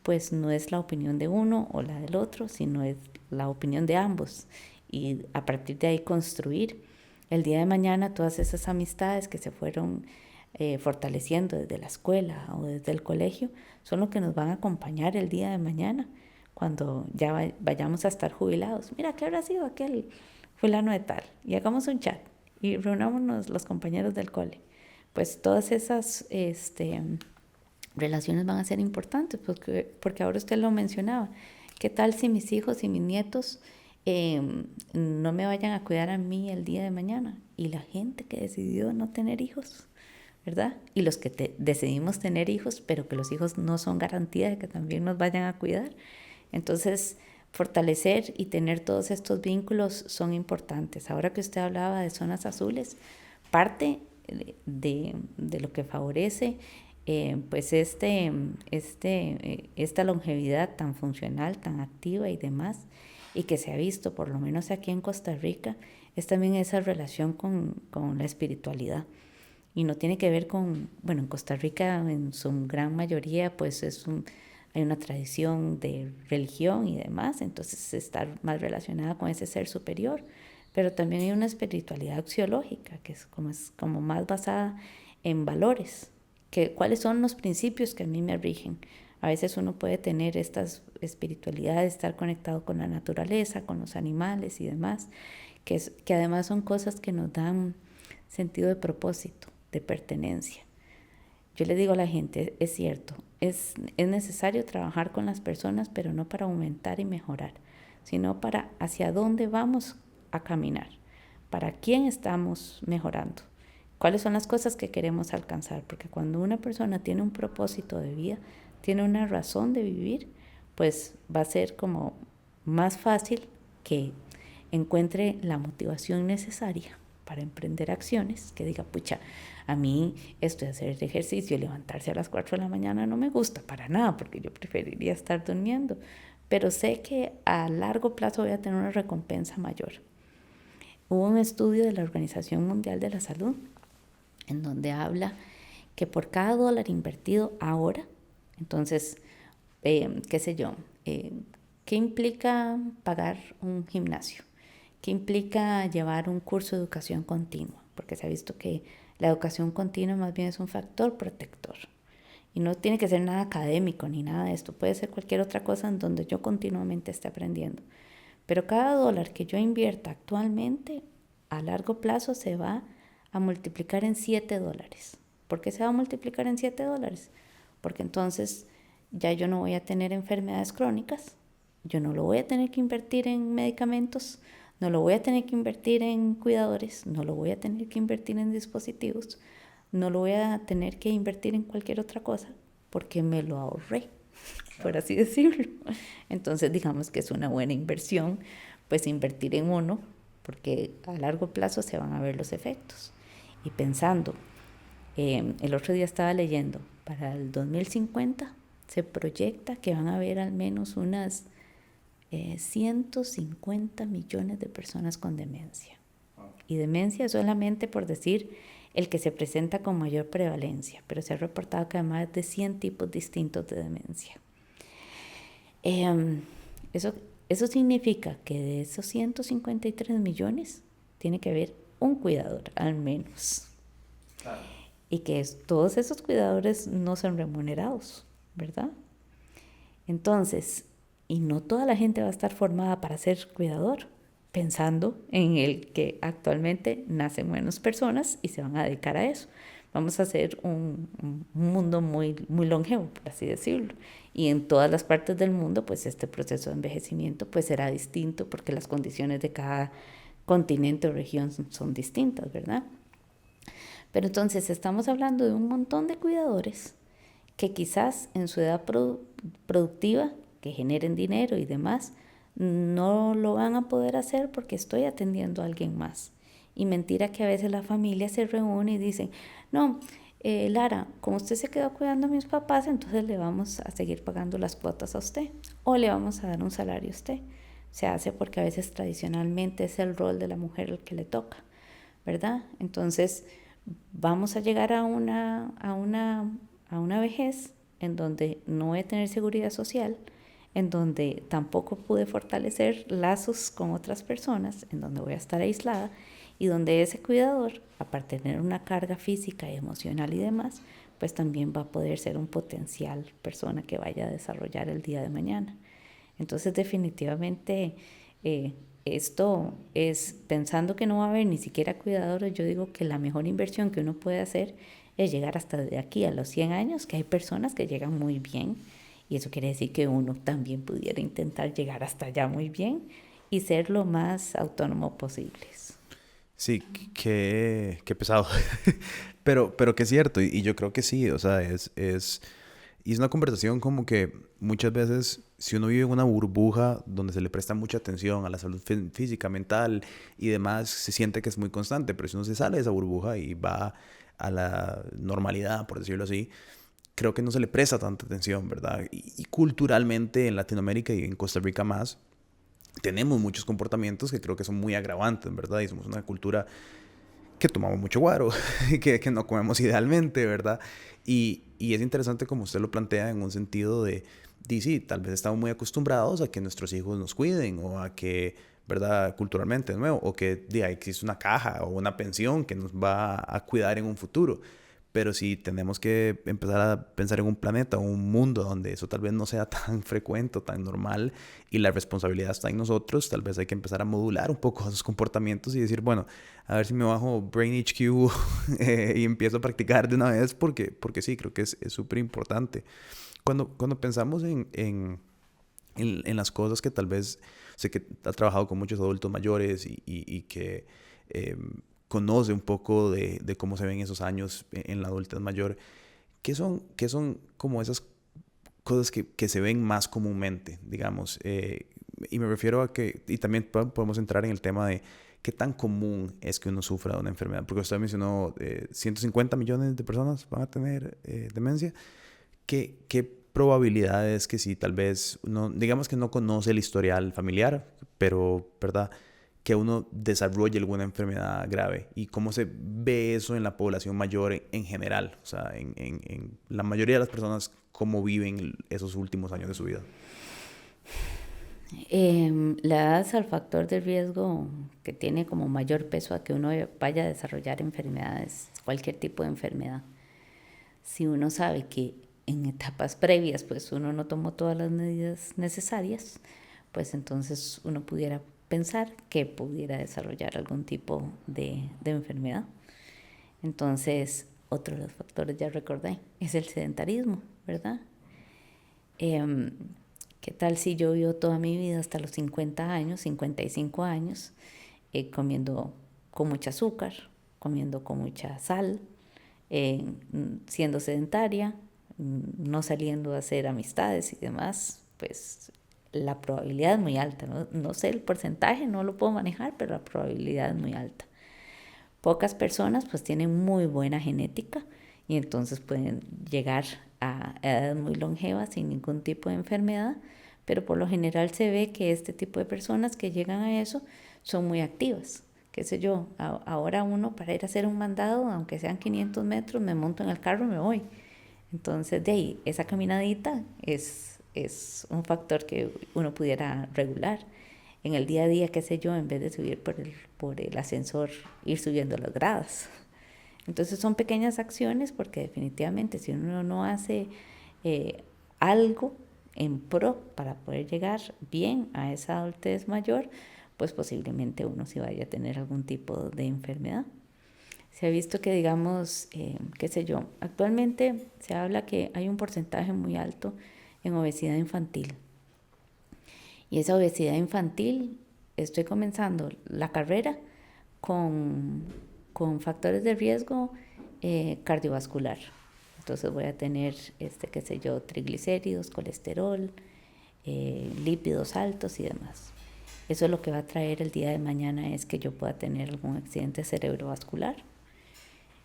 pues no es la opinión de uno o la del otro, sino es la opinión de ambos. Y a partir de ahí construir el día de mañana todas esas amistades que se fueron fortaleciendo desde la escuela o desde el colegio, son los que nos van a acompañar el día de mañana, cuando ya vayamos a estar jubilados. Mira, ¿qué habrá sido aquel fulano de tal? Y hagamos un chat y reunámonos los compañeros del cole. Pues todas esas relaciones van a ser importantes, porque ahora usted lo mencionaba. ¿Qué tal si mis hijos y mis nietos no me vayan a cuidar a mí el día de mañana? Y la gente que decidió no tener hijos, ¿verdad? Y los que decidimos tener hijos, pero que los hijos no son garantía de que también nos vayan a cuidar. Entonces, fortalecer y tener todos estos vínculos son importantes. Ahora que usted hablaba de zonas azules, parte de lo que favorece pues esta longevidad tan funcional, tan activa y demás, y que se ha visto por lo menos aquí en Costa Rica, es también esa relación con la espiritualidad. Y no tiene que ver con, bueno, en Costa Rica en su gran mayoría pues hay una tradición de religión y demás, entonces estar más relacionada con ese ser superior, pero también hay una espiritualidad axiológica que es como más basada en valores, cuáles son los principios que a mí me rigen. A veces uno puede tener estas espiritualidades, estar conectado con la naturaleza, con los animales y demás, que además son cosas que nos dan sentido de propósito, de pertenencia. Yo le digo a la gente, es cierto, es necesario trabajar con las personas, pero no para aumentar y mejorar, sino para hacia dónde vamos a caminar, para quién estamos mejorando, cuáles son las cosas que queremos alcanzar, porque cuando una persona tiene un propósito de vida, tiene una razón de vivir, pues va a ser como más fácil que encuentre la motivación necesaria para emprender acciones, que diga, pucha, a mí esto de hacer ejercicio y levantarse a las 4 de la mañana no me gusta para nada, porque yo preferiría estar durmiendo, pero sé que a largo plazo voy a tener una recompensa mayor. Hubo un estudio de la Organización Mundial de la Salud en donde habla que por cada dólar invertido ahora, entonces, qué sé yo, ¿qué implica pagar un gimnasio? ¿Qué implica llevar un curso de educación continua? Porque se ha visto que la educación continua más bien es un factor protector. Y no tiene que ser nada académico ni nada de esto. Puede ser cualquier otra cosa en donde yo continuamente esté aprendiendo. Pero cada dólar que yo invierta actualmente, a largo plazo se va a multiplicar en $7. ¿Por qué se va a multiplicar en $7? Porque entonces ya yo no voy a tener enfermedades crónicas, yo no lo voy a tener que invertir en medicamentos, no lo voy a tener que invertir en cuidadores, no lo voy a tener que invertir en dispositivos, no lo voy a tener que invertir en cualquier otra cosa, porque me lo ahorré, por así decirlo. Entonces digamos que es una buena inversión, pues invertir en uno, porque a largo plazo se van a ver los efectos. Y pensando, el otro día estaba leyendo, para el 2050 se proyecta que van a haber al menos unas 150 millones de personas con demencia. Y demencia es solamente por decir el que se presenta con mayor prevalencia, pero se ha reportado que hay más de 100 tipos distintos de demencia. Eso significa que de esos 153 millones tiene que haber un cuidador al menos. Claro. y que todos esos cuidadores no son remunerados, ¿verdad? Entonces, y no toda la gente va a estar formada para ser cuidador, pensando en el que actualmente nacen menos personas y se van a dedicar a eso. Vamos a hacer un mundo muy, muy longevo, por así decirlo. Y en todas las partes del mundo, pues este proceso de envejecimiento pues será distinto porque las condiciones de cada continente o región son distintas, ¿verdad? Pero entonces estamos hablando de un montón de cuidadores que quizás en su edad productiva, que generen dinero y demás, no lo van a poder hacer porque estoy atendiendo a alguien más. Y mentira que a veces la familia se reúne y dicen, no, Lara, como usted se quedó cuidando a mis papás, entonces le vamos a seguir pagando las cuotas a usted o le vamos a dar un salario a usted. Se hace porque a veces tradicionalmente es el rol de la mujer el que le toca, ¿verdad? Entonces vamos a llegar a una vejez en donde no voy a tener seguridad social, en donde tampoco pude fortalecer lazos con otras personas, en donde voy a estar aislada y donde ese cuidador, aparte de tener una carga física y emocional y demás, pues también va a poder ser un potencial persona que vaya a desarrollar el día de mañana. Entonces definitivamente esto es pensando que no va a haber ni siquiera cuidadores. Yo digo que la mejor inversión que uno puede hacer es llegar hasta de aquí a los 100 años, que hay personas que llegan muy bien y eso quiere decir que uno también pudiera intentar llegar hasta allá muy bien y ser lo más autónomo posibles. Sí, qué pesado. Pero que es cierto, y yo creo que sí, o sea, y es una conversación como que muchas veces, si uno vive en una burbuja donde se le presta mucha atención a la salud física, mental y demás, se siente que es muy constante, pero si uno se sale de esa burbuja y va a la normalidad, por decirlo así, creo que no se le presta tanta atención, ¿verdad? Y culturalmente en Latinoamérica y en Costa Rica más, tenemos muchos comportamientos que creo que son muy agravantes, ¿verdad? Y somos una cultura que tomamos mucho guaro, que no comemos idealmente, ¿verdad? Y es interesante como usted lo plantea en un sentido de sí, tal vez estamos muy acostumbrados a que nuestros hijos nos cuiden o a que, ¿verdad? Culturalmente, de nuevo, o que existe una caja o una pensión que nos va a cuidar en un futuro. Pero si tenemos que empezar a pensar en un planeta o un mundo donde eso tal vez no sea tan frecuente o tan normal y la responsabilidad está en nosotros, tal vez hay que empezar a modular un poco esos comportamientos y decir, bueno, a ver si me bajo Brain HQ y empiezo a practicar de una vez porque sí, creo que es súper importante. Cuando pensamos en las cosas que tal vez, sé que ha trabajado con muchos adultos mayores y que eh, conoce un poco de cómo se ven esos años en la adultez mayor, qué son como esas cosas que se ven más comúnmente, digamos? Y me refiero a que, y también podemos entrar en el tema de qué tan común es que uno sufra de una enfermedad, porque usted mencionó 150 millones de personas van a tener demencia. ¿Qué probabilidades que si tal vez uno, digamos que no conoce el historial familiar, pero, ¿verdad? Que uno desarrolle alguna enfermedad grave y cómo se ve eso en la población mayor en general, o sea, en la mayoría de las personas, cómo viven esos últimos años de su vida. Le das al factor de riesgo que tiene como mayor peso a que uno vaya a desarrollar enfermedades, cualquier tipo de enfermedad. Si uno sabe que en etapas previas pues uno no tomó todas las medidas necesarias, pues entonces uno pudiera pensar que pudiera desarrollar algún tipo de enfermedad. Entonces, otro de los factores, ya recordé, es el sedentarismo, ¿verdad? Eh, ¿Qué tal si yo vivo toda mi vida hasta los 50 años, 55 años, comiendo con mucha azúcar, comiendo con mucha sal, siendo sedentaria, no saliendo a hacer amistades y demás? Pues la probabilidad es muy alta, ¿no? No sé el porcentaje, no lo puedo manejar, pero la probabilidad es muy alta. Pocas personas pues tienen muy buena genética y entonces pueden llegar a edades muy longevas sin ningún tipo de enfermedad, pero por lo general se ve que este tipo de personas que llegan a eso son muy activas. Qué sé yo, ahora uno para ir a hacer un mandado, aunque sean 500 metros, me monto en el carro y me voy. Entonces de ahí, esa caminadita es un factor que uno pudiera regular en el día a día, qué sé yo, en vez de subir por el ascensor, ir subiendo las gradas. Entonces son pequeñas acciones porque definitivamente si uno no hace algo en pro para poder llegar bien a esa adultez mayor, pues posiblemente uno sí vaya a tener algún tipo de enfermedad. Se ha visto que, digamos, qué sé yo, actualmente se habla que hay un porcentaje muy alto en obesidad infantil. Y esa obesidad infantil, estoy comenzando la carrera con, con factores de riesgo cardiovascular. Entonces voy a tener, qué sé yo, triglicéridos, colesterol, lípidos altos y demás. Eso es lo que va a traer el día de mañana es que yo pueda tener algún accidente cerebrovascular.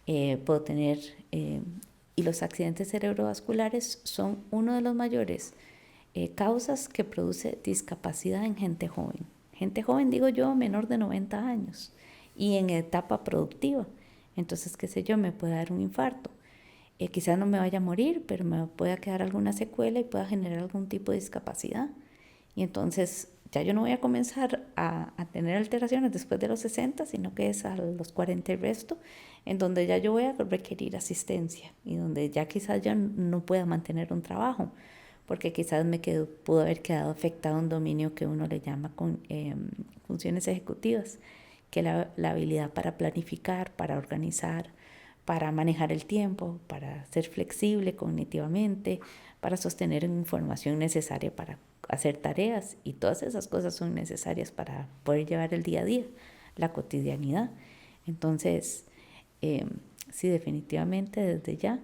Puedo tener, y los accidentes cerebrovasculares son uno de los mayores causas que produce discapacidad en gente joven. Gente joven, digo yo, menor de 90 años y en etapa productiva. Entonces, qué sé yo, me puede dar un infarto. Quizás no me vaya a morir, pero me pueda quedar alguna secuela y pueda generar algún tipo de discapacidad. Y entonces ya yo no voy a comenzar a tener alteraciones después de los 60, sino que es a los 40 y resto, en donde ya yo voy a requerir asistencia y donde ya quizás ya no pueda mantener un trabajo, porque quizás pudo haber quedado afectado un dominio que uno le llama con funciones ejecutivas, que es la habilidad para planificar, para organizar, para manejar el tiempo, para ser flexible cognitivamente, para sostener información necesaria para hacer tareas, y todas esas cosas son necesarias para poder llevar el día a día, la cotidianidad. Entonces, sí, definitivamente desde ya,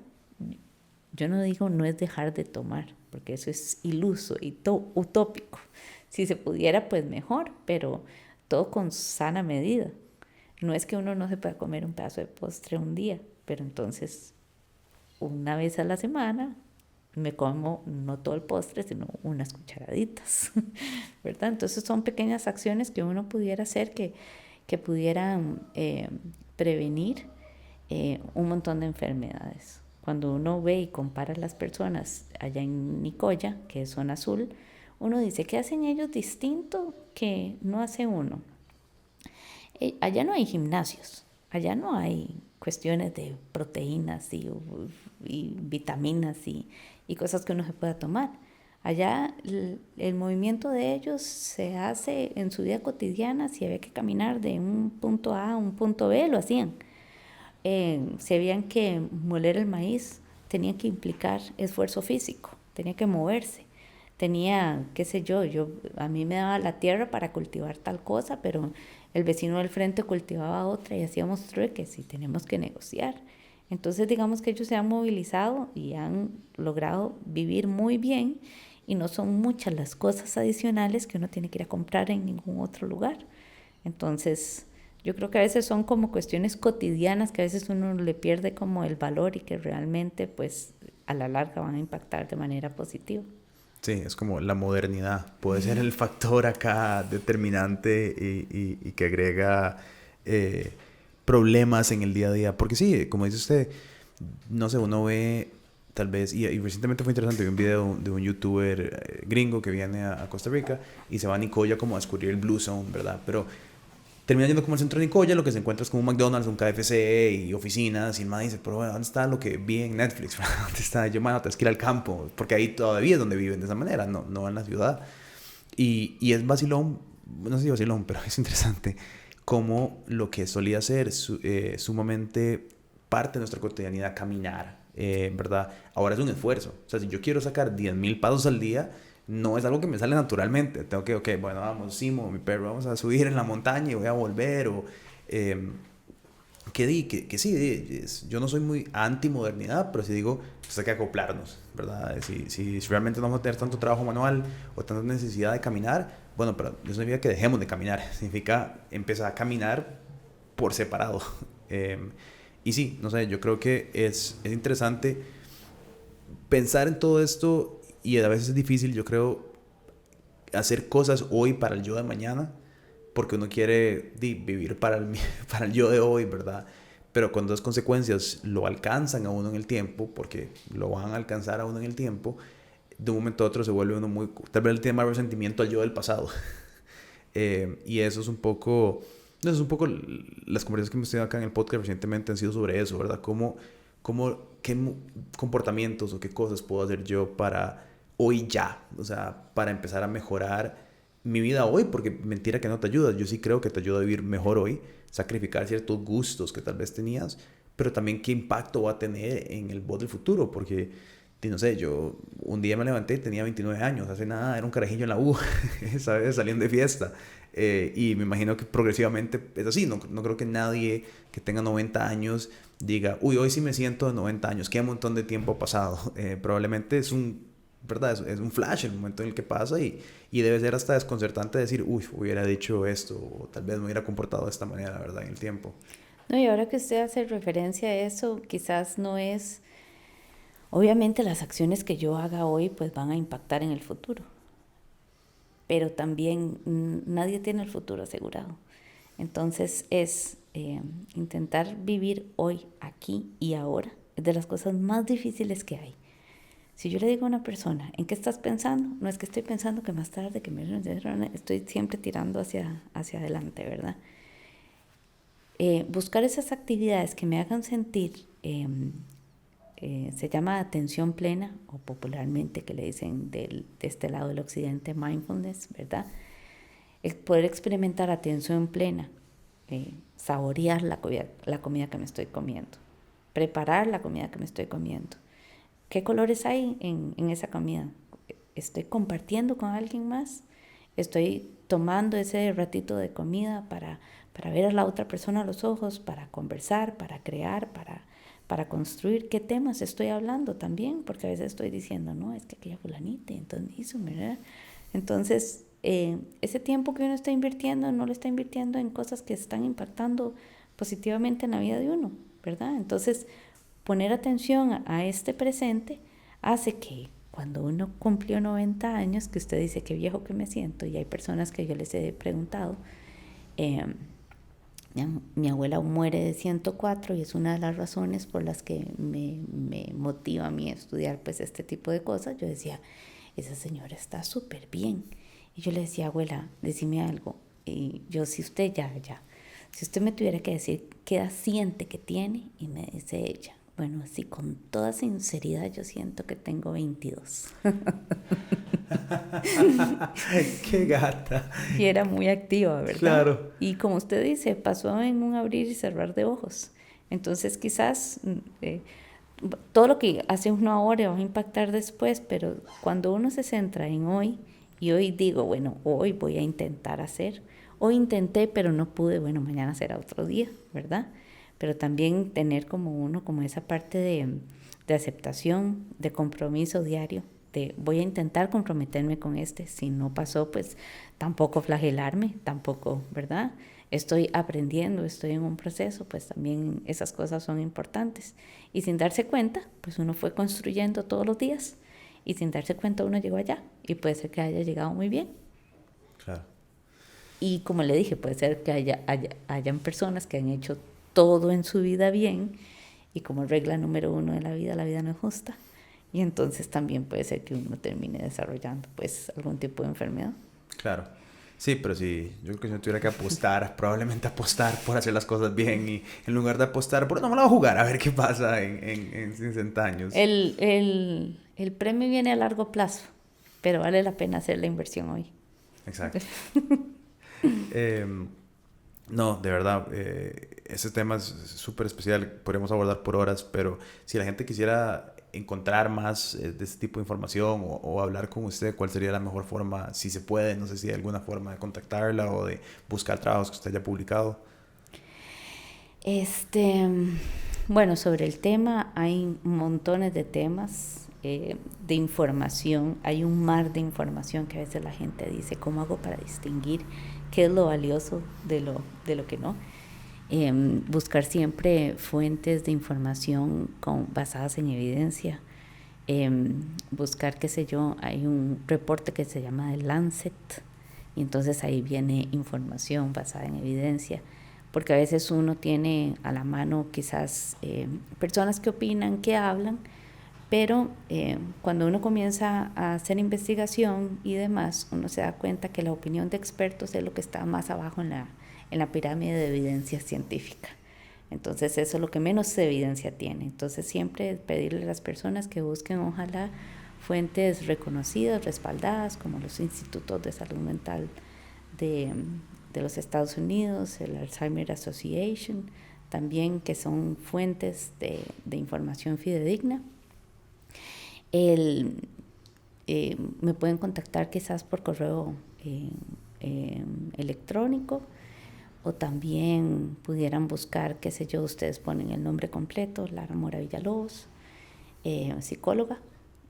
yo no digo no es dejar de tomar, porque eso es iluso y utópico. Si se pudiera, pues mejor, pero todo con sana medida. No es que uno no se pueda comer un pedazo de postre un día, pero entonces una vez a la semana me como no todo el postre, sino unas cucharaditas, ¿verdad? Entonces son pequeñas acciones que uno pudiera hacer que pudieran prevenir un montón de enfermedades. Cuando uno ve y compara a las personas allá en Nicoya, que es zona azul, uno dice, ¿qué hacen ellos distinto que no hace uno? Allá no hay gimnasios, allá no hay cuestiones de proteínas y vitaminas y cosas que uno se pueda tomar. Allá el movimiento de ellos se hace en su vida cotidiana. Si había que caminar de un punto A a un punto B, lo hacían. Sabían que moler el maíz tenía que implicar esfuerzo físico, tenía que moverse, tenía, qué sé yo, a mí me daba la tierra para cultivar tal cosa, pero el vecino del frente cultivaba otra y hacíamos trueques y tenemos que negociar. Entonces digamos que ellos se han movilizado y han logrado vivir muy bien y no son muchas las cosas adicionales que uno tiene que ir a comprar en ningún otro lugar. Entonces yo creo que a veces son como cuestiones cotidianas que a veces uno le pierde como el valor y que realmente pues a la larga van a impactar de manera positiva. Sí, es como la modernidad. Puede ser el factor acá determinante y que agrega problemas en el día a día. Porque sí, como dice usted, no sé, uno ve tal vez, y recientemente fue interesante, vi un video de un youtuber gringo que viene a Costa Rica y se va a Nicoya como a descubrir el Blue Zone, ¿verdad? Pero termina yendo como al centro de Nicoya, lo que se encuentra es como un McDonald's, un KFC y oficinas, y el man dice, pero bueno, ¿dónde está lo que vi en Netflix? ¿Dónde está? Yo, mano, tienes que ir al campo, porque ahí todavía es donde viven de esa manera, no en la ciudad. Y es vacilón, no sé si vacilón, pero es interesante cómo lo que solía ser sumamente parte de nuestra cotidianidad, caminar, ¿verdad? Ahora es un esfuerzo. O sea, si yo quiero sacar 10,000 pasos al día, no es algo que me sale naturalmente. Tengo que, ok, bueno, vamos, Simo, mi perro, vamos a subir en la montaña y voy a volver. O, que sí, yo no soy muy anti-modernidad, pero sí digo, pues hay que acoplarnos, ¿verdad? Si realmente no vamos a tener tanto trabajo manual o tanta necesidad de caminar, bueno, pero eso significa que dejemos de caminar. Significa empezar a caminar por separado. Y sí, no sé, yo creo que es interesante pensar en todo esto y a veces es difícil, yo creo, hacer cosas hoy para el yo de mañana, porque uno quiere vivir para para el yo de hoy, ¿verdad? Pero cuando las consecuencias lo alcanzan a uno en el tiempo, porque lo van a alcanzar a uno en el tiempo, de un momento a otro se vuelve uno muy... Tal vez le tiene más resentimiento al yo del pasado. Y eso es un poco No, es un poco las conversaciones que hemos tenido acá en el podcast recientemente han sido sobre eso, ¿verdad? ¿Qué comportamientos o qué cosas puedo hacer yo para hoy ya? O sea, para empezar a mejorar mi vida hoy, porque mentira que no te ayuda. Yo sí creo que te ayuda a vivir mejor hoy, sacrificar ciertos gustos que tal vez tenías, pero también qué impacto va a tener en el vos del futuro, porque no sé, yo un día me levanté, tenía 29 años, hace nada, era un carajillo en la U, ¿sabes? Saliendo de fiesta. Y me imagino que progresivamente es así, no creo que nadie que tenga 90 años diga, uy, hoy sí me siento de 90 años, qué montón de tiempo ha pasado. Probablemente es un, ¿verdad? Es un flash el momento en el que pasa y debe ser hasta desconcertante decir, uy, hubiera dicho esto, o tal vez me hubiera comportado de esta manera, la verdad, en el tiempo. No, y ahora que usted hace referencia a eso, quizás no es, obviamente las acciones que yo haga hoy pues van a impactar en el futuro, pero también nadie tiene el futuro asegurado. Entonces es intentar vivir hoy, aquí y ahora, es de las cosas más difíciles que hay. Si yo le digo a una persona, ¿en qué estás pensando? No es que estoy pensando que más tarde, que me... Estoy siempre tirando hacia adelante, ¿verdad? Buscar esas actividades que me hagan sentir, se llama atención plena, o popularmente que le dicen de este lado del occidente mindfulness, ¿verdad? Es poder experimentar atención plena, saborear la comida que me estoy comiendo, preparar la comida que me estoy comiendo. ¿Qué colores hay en esa comida? ¿Estoy compartiendo con alguien más? ¿Estoy tomando ese ratito de comida para ver a la otra persona a los ojos, para conversar, para crear, para construir? ¿Qué temas estoy hablando también? Porque a veces estoy diciendo, no, es que aquella fulanita, entonces hizo, ¿verdad? Entonces, ese tiempo que uno está invirtiendo, no lo está invirtiendo en cosas que están impactando positivamente en la vida de uno, ¿verdad? Entonces, poner atención a este presente hace que cuando uno cumplió 90 años, que usted dice qué viejo que me siento, y hay personas que yo les he preguntado, mi abuela muere de 104 y es una de las razones por las que me motiva a mí a estudiar pues este tipo de cosas. Yo decía, esa señora está súper bien. Y yo le decía, abuela, decime algo. Y yo, si usted si usted me tuviera que decir qué edad siente que tiene, y me dice ella, bueno, así con toda sinceridad yo siento que tengo 22. ¡Qué gata! Y era muy activa, ¿verdad? Claro. Y como usted dice, pasó en un abrir y cerrar de ojos. Entonces quizás todo lo que hace uno ahora va a impactar después, pero cuando uno se centra en hoy, y hoy digo, bueno, hoy voy a intentar hacer, hoy intenté pero no pude, bueno, mañana será otro día, ¿verdad? Pero también tener como uno, como esa parte de aceptación, de compromiso diario, de voy a intentar comprometerme con si no pasó, pues tampoco flagelarme, tampoco, ¿verdad? Estoy aprendiendo, estoy en un proceso, pues también esas cosas son importantes. Y sin darse cuenta, pues uno fue construyendo todos los días y sin darse cuenta uno llegó allá y puede ser que haya llegado muy bien. Claro. Y como le dije, puede ser que hayan personas que han hecho todo en su vida bien y como regla número uno de la vida no es justa. Y entonces también puede ser que uno termine desarrollando pues algún tipo de enfermedad. Claro. Sí, pero sí, yo creo que si no tuviera que apostar, probablemente apostar por hacer las cosas bien y en lugar de apostar por no me la voy a jugar a ver qué pasa en 60 años. El premio viene a largo plazo, pero vale la pena hacer la inversión hoy. Exacto. No, de verdad, ese tema es súper especial, podríamos abordar por horas, pero si la gente quisiera encontrar más de este tipo de información o hablar con usted, ¿cuál sería la mejor forma? Si se puede, no sé si hay alguna forma de contactarla o de buscar trabajos que usted haya publicado. Bueno, sobre el tema hay montones de temas de información, hay un mar de información que a veces la gente dice, ¿cómo hago para distinguir qué es lo valioso de lo que no? Buscar siempre fuentes de información basadas en evidencia. Buscar, qué sé yo, hay un reporte que se llama The Lancet y entonces ahí viene información basada en evidencia, porque a veces uno tiene a la mano quizás personas que opinan, que hablan, pero cuando uno comienza a hacer investigación y demás, uno se da cuenta que la opinión de expertos es lo que está más abajo en la pirámide de evidencia científica. Entonces eso es lo que menos evidencia tiene. Entonces siempre pedirle a las personas que busquen ojalá fuentes reconocidas, respaldadas, como los institutos de salud mental de los Estados Unidos, el Alzheimer Association, también que son fuentes de información fidedigna. Me pueden contactar quizás por correo electrónico, o también pudieran buscar, qué sé yo, ustedes ponen el nombre completo, Lara Mora Villalobos, psicóloga,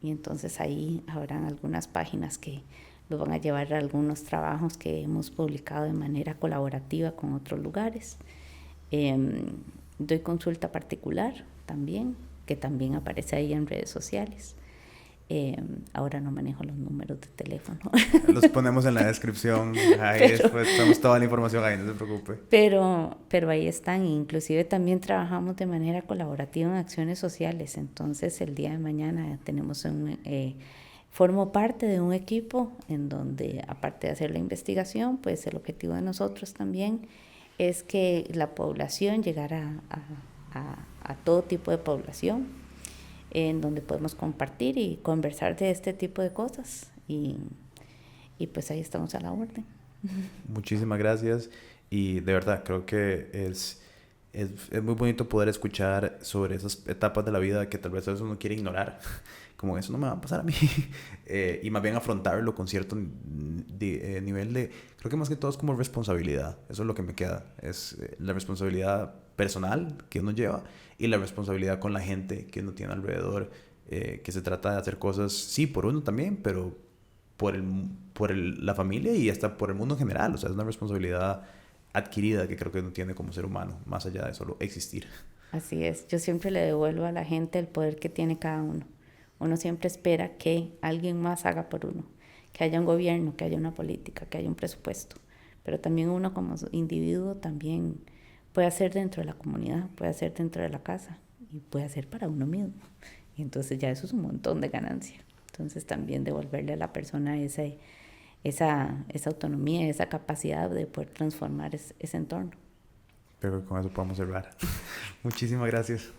y entonces ahí habrán algunas páginas que los van a llevar a algunos trabajos que hemos publicado de manera colaborativa con otros lugares. Doy consulta particular también, que también aparece ahí en redes sociales. Ahora no manejo los números de teléfono. Los ponemos en la descripción. Ahí después tenemos toda la información ahí, no se preocupe. Pero ahí están. Inclusive también trabajamos de manera colaborativa en acciones sociales. Entonces el día de mañana tenemos formo parte de un equipo en donde, aparte de hacer la investigación, pues el objetivo de nosotros también es que la población llegara a todo tipo de población, en donde podemos compartir y conversar de este tipo de cosas, y pues ahí estamos a la orden. Muchísimas gracias, y de verdad creo que es muy bonito poder escuchar sobre esas etapas de la vida que tal vez a veces uno quiere ignorar, como eso no me va a pasar a mí, y más bien afrontarlo con cierto nivel de, creo que más que todo es como responsabilidad. Eso es lo que me queda, es la responsabilidad personal que uno lleva y la responsabilidad con la gente que uno tiene alrededor, que se trata de hacer cosas, sí, por uno también, pero por la familia y hasta por el mundo en general. O sea, es una responsabilidad adquirida que creo que uno tiene como ser humano, más allá de solo existir. Así es, yo siempre le devuelvo a la gente el poder que tiene cada uno. Uno siempre espera que alguien más haga por uno, que haya un gobierno, que haya una política, que haya un presupuesto, pero también uno como individuo también puede hacer dentro de la comunidad, puede hacer dentro de la casa y puede hacer para uno mismo. Y entonces ya eso es un montón de ganancia. Entonces también devolverle a la persona esa autonomía, esa capacidad de poder transformar ese entorno. Pero con eso podemos cerrar. Muchísimas gracias.